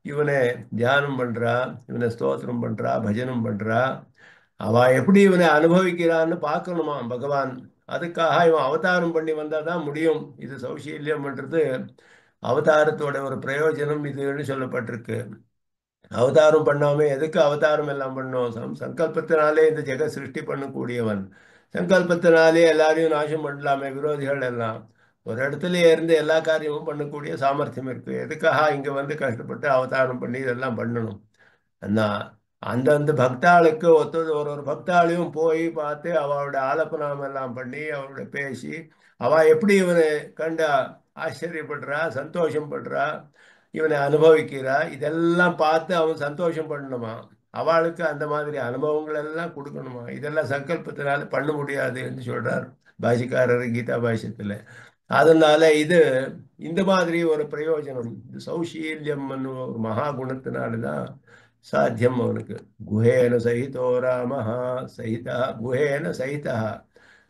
இவனை தியானம் பண்றா, இவனை ஸ்தோத்திரம் பண்றா, பஜனம் பண்றா. அவ எப்படி இவனை அனுபவிக்கிறான்னு பார்க்கணுமா பகவான். அதுக்காக இவன் அவதாரம் பண்ணி வந்தாதான் முடியும். இது சௌசீல்யம்ன்றது அவதாரத்தோட ஒரு பிரயோஜனம் இதுன்னு சொல்லப்பட்டிருக்கு. அவதாரம் பண்ணாம எதுக்கு அவதாரம் எல்லாம் பண்ணோம்? சங்கல்பத்தினாலே இந்த ஜெகத் சிருஷ்டி பண்ணக்கூடியவன். சங்கல்பத்தினாலே எல்லாரையும் நாசம் பண்ணலாமே விரோதிகள் எல்லாம். ஒரு இடத்துல இருந்து எல்லா காரியமும் பண்ணக்கூடிய சாமர்த்தியம் இருக்கு. எதுக்காக இங்க வந்து கஷ்டப்பட்டு அவதாரம் பண்ணி இதெல்லாம் பண்ணணும்? அண்ணா, அந்தந்த பக்தாளுக்கு ஒரு ஒரு பக்தாளையும் போய் பார்த்து அவளோட ஆலப்பனம் எல்லாம் பண்ணி அவளோட பேசி அவ எப்படி இவனை கண்டு ஆச்சரியப்படுறா, சந்தோஷம் படுறா, இவனை அனுபவிக்கிறா, இதெல்லாம் பார்த்து அவன் சந்தோஷம் பண்ணணுமா? அவளுக்கு அந்த மாதிரி அனுபவங்கள் எல்லாம் கொடுக்கணுமா? இதெல்லாம் சங்கல்பத்தினால பண்ண முடியாதுன்னு சொல்றார் பாஷிக்காரர் கீதா பாஷ்யத்துல. அதனால இந்த மாதிரி ஒரு பிரயோஜனம், இந்த சௌஷீல்யம் ஒரு மகா குணத்தினால்தான் சாத்தியம் அவனுக்கு. குஹேன சகிதோ ராமஹா சகிதா குஹேன சகிதா,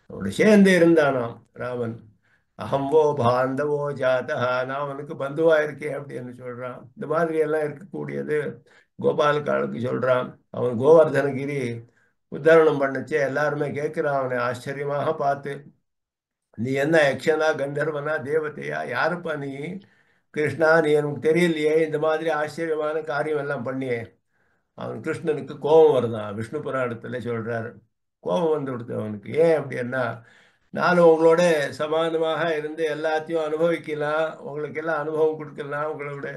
அவனோட சேர்ந்து இருந்தானாம் ராமன். அகம்போ பாந்தவோ ஜாதா, நான் அவனுக்கு பந்துவா இருக்கேன் அப்படின்னு சொல்றான். இந்த மாதிரி எல்லாம் இருக்கக்கூடியது கோபாலகாலுக்கு சொல்றான். அவன் கோவர்தனகிரி உத்தாரணம் பண்ணச்சே எல்லாருமே கேட்கிறான் அவனை ஆச்சரியமாக பார்த்து, நீ என்ன யக்ஷனா கந்தர்வனா தேவதையா யாருப்பா நீ? கிருஷ்ணா, நீ எனக்கு தெரியலையே, இந்த மாதிரி ஆச்சரியமான காரியம் எல்லாம் பண்ணியே. அவன் கிருஷ்ணனுக்கு கோபம் வருதான். விஷ்ணு புராணத்துல சொல்றாரு. கோபம் வந்து கொடுத்து அவனுக்கு. ஏன் அப்படின்னா, நானும் உங்களோட சமானமாக இருந்து எல்லாத்தையும் அனுபவிக்கலாம், உங்களுக்கு எல்லாம் அனுபவம் கொடுக்கலாம், உங்களோட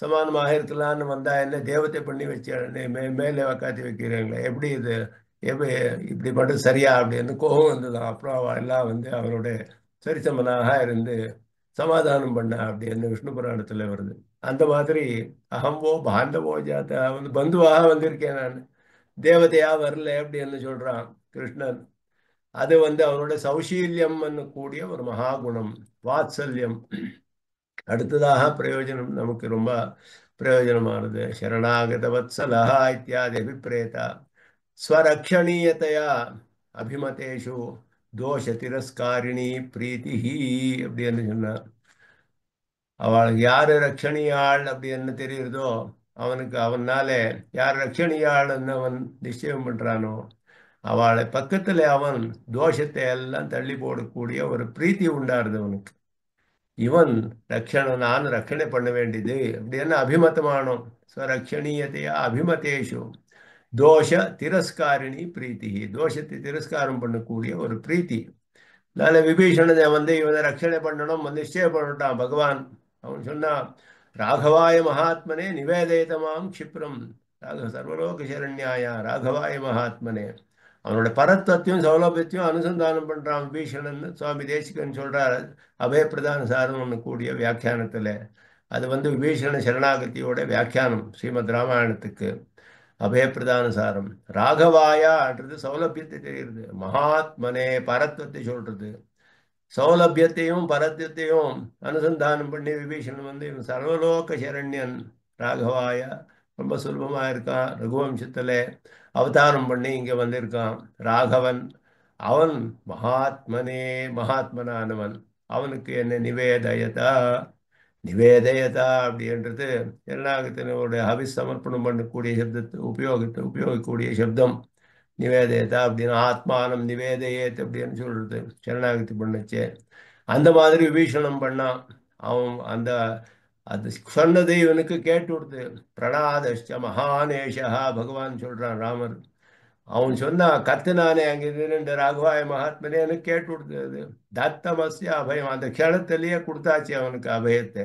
சமானமாக இருக்கலாம்னு வந்தா என்ன தேவத்தை பண்ணி வச்சு மேலே உக்காத்தி வைக்கிறீங்களே, எப்படி இது? எப்படி இப்படி மட்டும் சரியா அப்படின்னு கோபம் வந்ததான். அப்புறம் அவ எல்லாம் வந்து அவனோட சரிசமனாக இருந்து சமாதானம் பண்ண அப்படின்னு விஷ்ணு புராணத்துல வருது. அந்த மாதிரி அகம்போ பாந்தவோ ஜாத்த, வந்து பந்துவாக வந்திருக்கேன் நான், தேவதையா வரல அப்படின்னு சொல்றான் கிருஷ்ணன். அது வந்து அவனோட சௌஷீல்யம் கூடிய ஒரு மகாகுணம், வாத்சல்யம். அடுத்ததாக பிரயோஜனம் நமக்கு ரொம்ப பிரயோஜனமானது. சரணாகத வத்சலா இத்தியாதி அபிப்பிரேதா ஸ்வரக்ஷணீயத்தையா அபிமதேஷு தோஷ திரஸ்காரிணி பிரீத்தி அப்படின்னு சொன்னார். அவளுக்கு யாரு ரட்சணியாள் அப்படின்னு தெரியுறதோ அவனுக்கு, அவனால யார் ரட்சணியாள்னு அவன் நிச்சயம் பண்றானோ அவளை பக்கத்துல அவன் தோஷத்தை எல்லாம் தள்ளி போடக்கூடிய ஒரு பிரீத்தி உண்டாருது அவனுக்கு. இவன் நான் ரட்சணை பண்ண வேண்டியது அப்படின்னு அபிமதமானோம். ஸ்வரக்ஷணீயத்தையா அபிமதேஷு தோஷ திரஸ்காரிணி பிரீத்தி, தோஷத்தை திரஸ்காரம் பண்ணக்கூடிய ஒரு பிரீத்தி. அதனால விபீஷணனை வந்து இவனை ரட்சணை பண்ணணும் நிச்சயம் பண்ணிட்டான் பகவான். அவன் சொன்னான், ராகவாய மகாத்மனே நிவேதயதமாம் க்ஷிப்ரம், சர்வலோக சரண்யாய ராகவாய மகாத்மனே. அவனோட பரத்தத்தையும் சௌலபியத்தையும் அனுசந்தானம் பண்றான் விபீஷணன். சுவாமி தேசிகன் சொல்றார் அபய பிரதான சாரம் கூடிய வியாக்கியானத்துல. அது வந்து விபீஷண சரணாகதியோட வியாக்கியானம் ஸ்ரீமத் ராமாயணத்துக்கு. அபயப்பிரதான சாரம் ராகவாயான்றது சௌலபியத்தை தெரியுது, மகாத்மனே பரத்வத்தை சொல்றது. சௌலபியத்தையும் பரத்வத்தையும் அனுசந்தானம் பண்ணி விபீஷணன் வந்து இவன் சர்வலோக சரண்யன் ராகவாய, ரொம்ப சுலபமா இருக்கான். ரகுவம்சத்துல அவதாரம் பண்ணி இங்க வந்திருக்கான் ராகவன். அவன் மகாத்மனே மகாத்மனானவன். அவனுக்கு என்ன நிவேதயதா, நிவேதயதா அப்படின்றது சரணாகத்தினோட ஹவிஸ் சமர்ப்பணம் பண்ணக்கூடிய சப்தத்தை உபயோகிக்கக்கூடிய சப்தம் நிவேதயதா அப்படின்னு. ஆத்மானம் நிவேதயத் அப்படின்னு சொல்றது சரணாகதி பண்ணுச்சே. அந்த மாதிரி விபீஷணம் பண்ணான் அவன். அந்த அது சொன்னது இவனுக்கு கேட்டு கொடுத்து, பிரணாதஷ்ட மகானேஷா பகவான் சொல்றான் ராமர். அவன் சொன்னா கத்துனானே அங்கிருந்து ராகவாய மகாத்மனே எனக்கு கேட்டு கொடுத்தது. தத்தமஸ்ய அபயம், அந்த க்ஷணத்திலேயே கொடுத்தாச்சு அவனுக்கு அபயத்தை.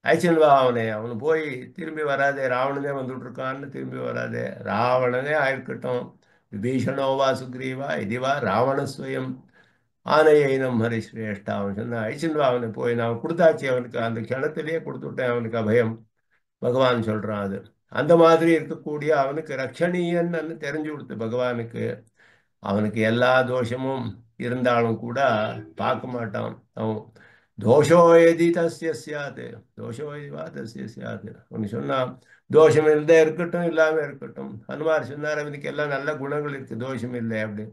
ஆக்சுவல் வா அவனே, அவனு போய் திரும்பி வராதே, ராவணனே வந்துட்டு இருக்கான்னு திரும்பி வராதே, ராவணனே ஆயிருக்கட்டும், விபீஷணோவா சுக்ரீவா இதுவா ராவணஸ்வயம் ஆனையினம் ஹரிஸ்ரேஷ்டா. அவன் சொன்னான் ஐச்சன் வா அவனை போய், நான் கொடுத்தாச்சு அவனுக்கு, அந்த கிணத்திலேயே கொடுத்து விட்டேன் அவனுக்கு அபயம். பகவான் சொல்றான் அது. அந்த மாதிரி இருக்கக்கூடிய அவனுக்கு ரட்சணீயன்னு தெரிஞ்சு கொடுத்து பகவானுக்கு. அவனுக்கு எல்லா தோஷமும் இருந்தாலும் கூட பார்க்க மாட்டான் அவன். தோஷோ எதி தஸ்ய சியாது, தோஷோ எதிவா தஸ்ய சியாது. அவனு சொன்னான் தோஷம் இருந்தா இருக்கட்டும் இல்லாம இருக்கட்டும். ஹனுமார் சொன்னார் அவனுக்கு எல்லாம் நல்ல குணங்கள் இருக்கு, தோஷம் இல்லை அப்படி.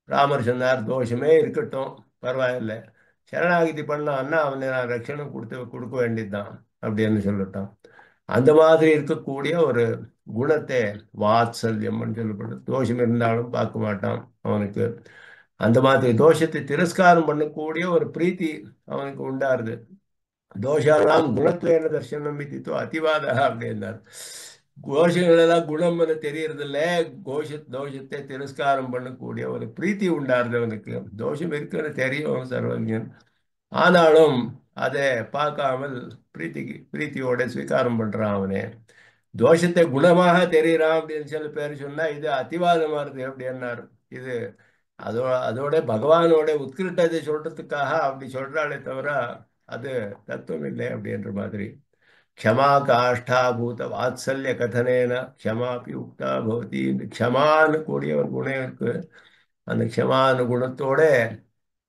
ராமர் சொன்னார் தோஷமே இருக்கட்டும் பரவாயில்லை, சரணாகிதி பண்ணான்னா அவனை நான் ரட்சணம் கொடுக்க வேண்டியதுதான் அப்படின்னு சொல்லட்டான். அந்த மாதிரி இருக்கக்கூடிய ஒரு குணத்தை வாத்சல்யம்னு சொல்லப்படுது. தோஷம் இருந்தாலும் பார்க்க மாட்டான் அவனுக்கு. அந்த மாதிரி தோஷத்தை திரஸ்காரம் பண்ணக்கூடிய ஒரு பிரீத்தி அவனுக்கு உண்டாருது. தோஷாலாம் குணத்துவேன தர்சனம் விதித்தோ அதிவாதா அப்படின்னார். கோஷங்கள் எல்லாம் குணம் தெரியறதில்ல, தோஷத்தை திரஸ்காரம் பண்ணக்கூடிய ஒரு பிரீத்தி உண்டாருது அவனுக்கு. தோஷம் இருக்குன்னு தெரியும் சர்வஜன். ஆனாலும் அதை பார்க்காமல் பிரீத்தியோட ஸ்வீகாரம் பண்றான் அவனே. தோஷத்தை குணமாக தெரிகிறான் அப்படின்னு சில பேர் சொன்னா இது அத்திவாதமா இருக்கு அப்படின்னாரு. இது அதோட பகவானோட உத்கிருட்டத்தை சொல்றதுக்காக அப்படி சொல்றாளே தவிர அது தத்துவம் இல்லை அப்படின்ற மாதிரி. க்ஷமா காஷ்டாபூத வாத்சல்ய கதனேன க்ஷமாபி உக்தா பவதி. இந்த க்ஷமான்னு கூடிய ஒரு குணம் இருக்கு. அந்த க்ஷமான குணத்தோட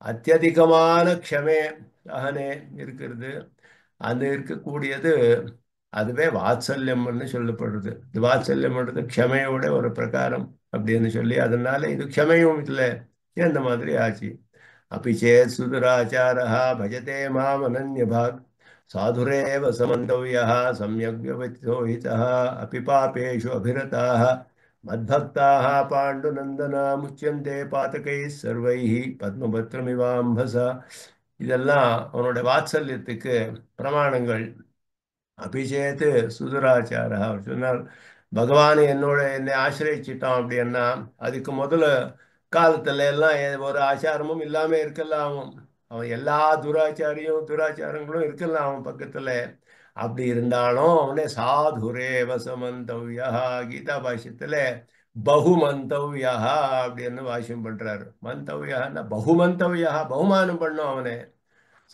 அத்தியதிகமான க்ஷமே சகனே இருக்கிறது. அது இருக்கக்கூடியது அதுவே வாத்சல்யம்னு சொல்லப்படுறது. இது வாத்சல்யம்ன்றது க்ஷமையோட ஒரு பிரகாரம் அப்படின்னு சொல்லி அதனால இது க்ஷமையும் இல்லை இந்த மாதிரி ஆச்சு. अपि चेत् सुदुराचारः भजते माम् अनन्यभाक् साधुरेव समन्तव्यः सम्यग् व्यवहितः अपि पापेषु अभिरताः मद्भक्ताः पाण्डुनन्दना मुच्यन्ते पातकैः सर्वैः பத்மபத்ரமிவாம்பசா. இதெல்லாம் அவனோட வாத்சல்யத்துக்கு பிரமாணங்கள். அபிஷேத்து சுதராச்சாரா அவர் சொன்னார், பகவான் என்னை ஆசிரியச்சிட்டான் அப்படின்னா அதுக்கு முதல்ல காலத்துல எல்லாம் ஒரு ஆச்சாரமும் இல்லாம இருக்கலாம். அவன் எல்லா துராச்சாரங்களும் இருக்கலாம் அவன் பக்கத்துல. அப்படி இருந்தாலும் அவனே சாதுரே வசமந்தவ்யா. கீதா பாஷ்யத்துல பகுமந்தவ்யா அப்படின்னு பாஷ்யம் பண்றாரு. மந்தவ்யா பகுமந்தவ்யா, பகுமானம் பண்ணும் அவனே.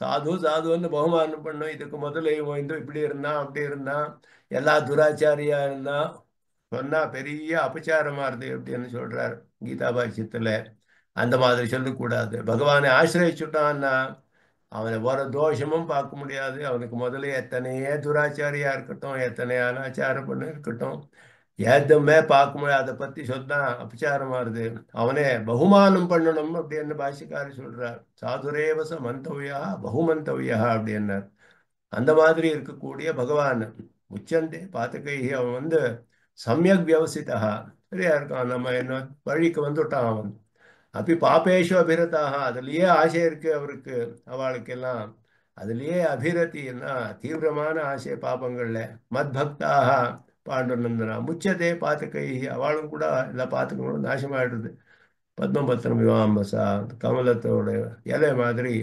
சாதுன்னு பகுமானம் பண்ணும். இதுக்கு முதல்ல இவன் இப்படி இருந்தான் அப்படி இருந்தான் எல்லா துராச்சாரியா இருந்தான் சொன்னா பெரிய அபச்சாரமா இருக்கு அப்படின்னு சொல்றாரு கீதா பாஷ்யத்துல. அந்த மாதிரி சொல்லக்கூடாது. பகவானை ஆசிரியச்சுட்டான்னா அவனை ஒரு தோஷமும் பார்க்க முடியாது. அவனுக்கு முதல்ல எத்தனையே துராச்சாரியா இருக்கட்டும், எத்தனை அனாச்சாரம் பண்ண இருக்கட்டும், எதுவுமே பார்க்க முடியாது. அதை பத்தி சொன்னா அபச்சாரமா இருது. அவனே பகுமானம் பண்ணணும் அப்படின்னு பாஷிக்காரர் சொல்றார். சாதுரேவச மந்தவ்யா பகுமந்தவ்யா அப்படின்னார். அந்த மாதிரி இருக்கக்கூடிய பகவான் உச்சந்தே பாத்துக்கை அவன் சமயக் வியவசிதா சரியா இருக்கான். நம்ம என்ன வழிக்கு வந்துட்டான் அவன். அப்படி பாப்பேஷு அபிரதாக அதுலயே ஆசை இருக்கு அவருக்கு. அவளுக்கெல்லாம் அதுலயே அபிரத்தின்னா தீவிரமான ஆசை பாப்பங்கள்ல. மத்பக்தாக பாண்டுநந்தனா முச்சதே பாத்துக்கை அவளும் கூட எல்லா பாத்துக்களும் நாசமாயிடுது. பத்மபத்திரம் விவாம்பசா கமலத்தோட இலை மாதிரி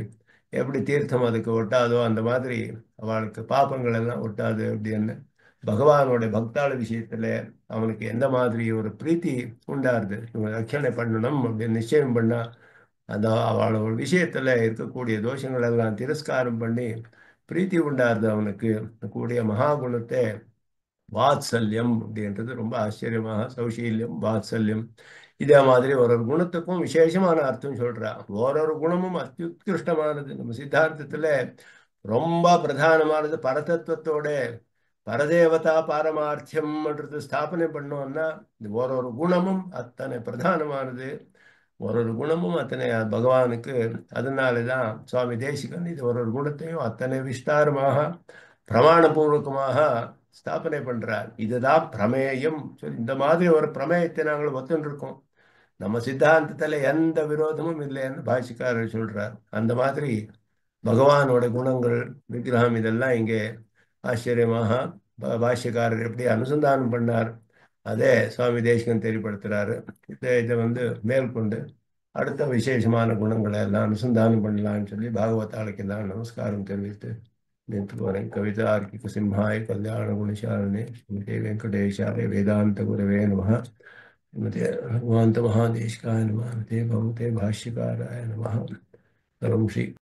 எப்படி தீர்த்தம் அதுக்கு ஒட்டாதோ அந்த மாதிரி அவளுக்கு பாப்பங்கள் எல்லாம் ஒட்டாது அப்படின்னு பகவானோட பக்தாள விஷயத்துல அவனுக்கு எந்த மாதிரி ஒரு பிரீத்தி உண்டாருது. இவன் ரட்சணை பண்ணணும் அப்படின்னு நிச்சயம் பண்ணா அந்த அவளோட விஷயத்துல இருக்கக்கூடிய தோஷங்கள் எல்லாம் திரஸ்காரம் பண்ணி பிரீத்தி உண்டாருது அவனுக்கு. கூடிய மகாகுணத்தை வாத்சல்யம் அப்படின்றது ரொம்ப ஆச்சரியமாக சௌசீல்யம் வாத்சல்யம் இதே மாதிரி ஒரு குணத்துக்கும் விசேஷமான அர்த்தம் சொல்றா. ஓரொரு குணமும் அத்தியுத்கிருஷ்டமானது. நம்ம சித்தாந்தத்துல ரொம்ப பிரதானமானது பரதத்துவத்தோட பரதேவதா பாரமார்த்தியம்ன்றது ஸ்தாபனை பண்ணோம்னா ஒரு குணமும் அத்தனை பிரதானமானது. ஒரு குணமும் அத்தனை பகவானுக்கு. அதனாலதான் சுவாமி தேசிகன் இது ஒரு குணத்தையும் அத்தனை விஸ்தாரமாக பிரமாணபூர்வகமாக ஸ்தாபனை பண்றார். இதுதான் பிரமேயம். இந்த மாதிரி ஒரு பிரமேயத்தை நாங்கள் ஒத்துருக்கோம். நம்ம சித்தாந்தத்துல எந்த விரோதமும் இல்லைன்னு பாஷிக்காரர் சொல்றார். அந்த மாதிரி பகவானோட குணங்கள் விக்கிரகம் இதெல்லாம் இங்கே ஆச்சரியமாக பாஷ்யக்காரர் எப்படி அனுசந்தானம் பண்ணார் அதே சுவாமி தேசிகன் தெரியப்படுத்துறாரு. இதை மேற்கொண்டு அடுத்த விசேஷமான குணங்களை எல்லாம் அனுசந்தானம் பண்ணலாம்னு சொல்லி பாகவதாளுக்கு எல்லாம் நமஸ்காரம் தெரிவித்து நிறுத்து வரேன். கவிதார்க்கிக சிம்ஹாய கல்யாண குணசாலினே ஸ்ரீமதே வெங்கடேஷாய வேதாந்த குரவே நமः. ஸ்ரீமதே பகவந்த மகாதேசிகாய நமः. பகவதே பாஷ்யகாராய நமः. सर्वं श्री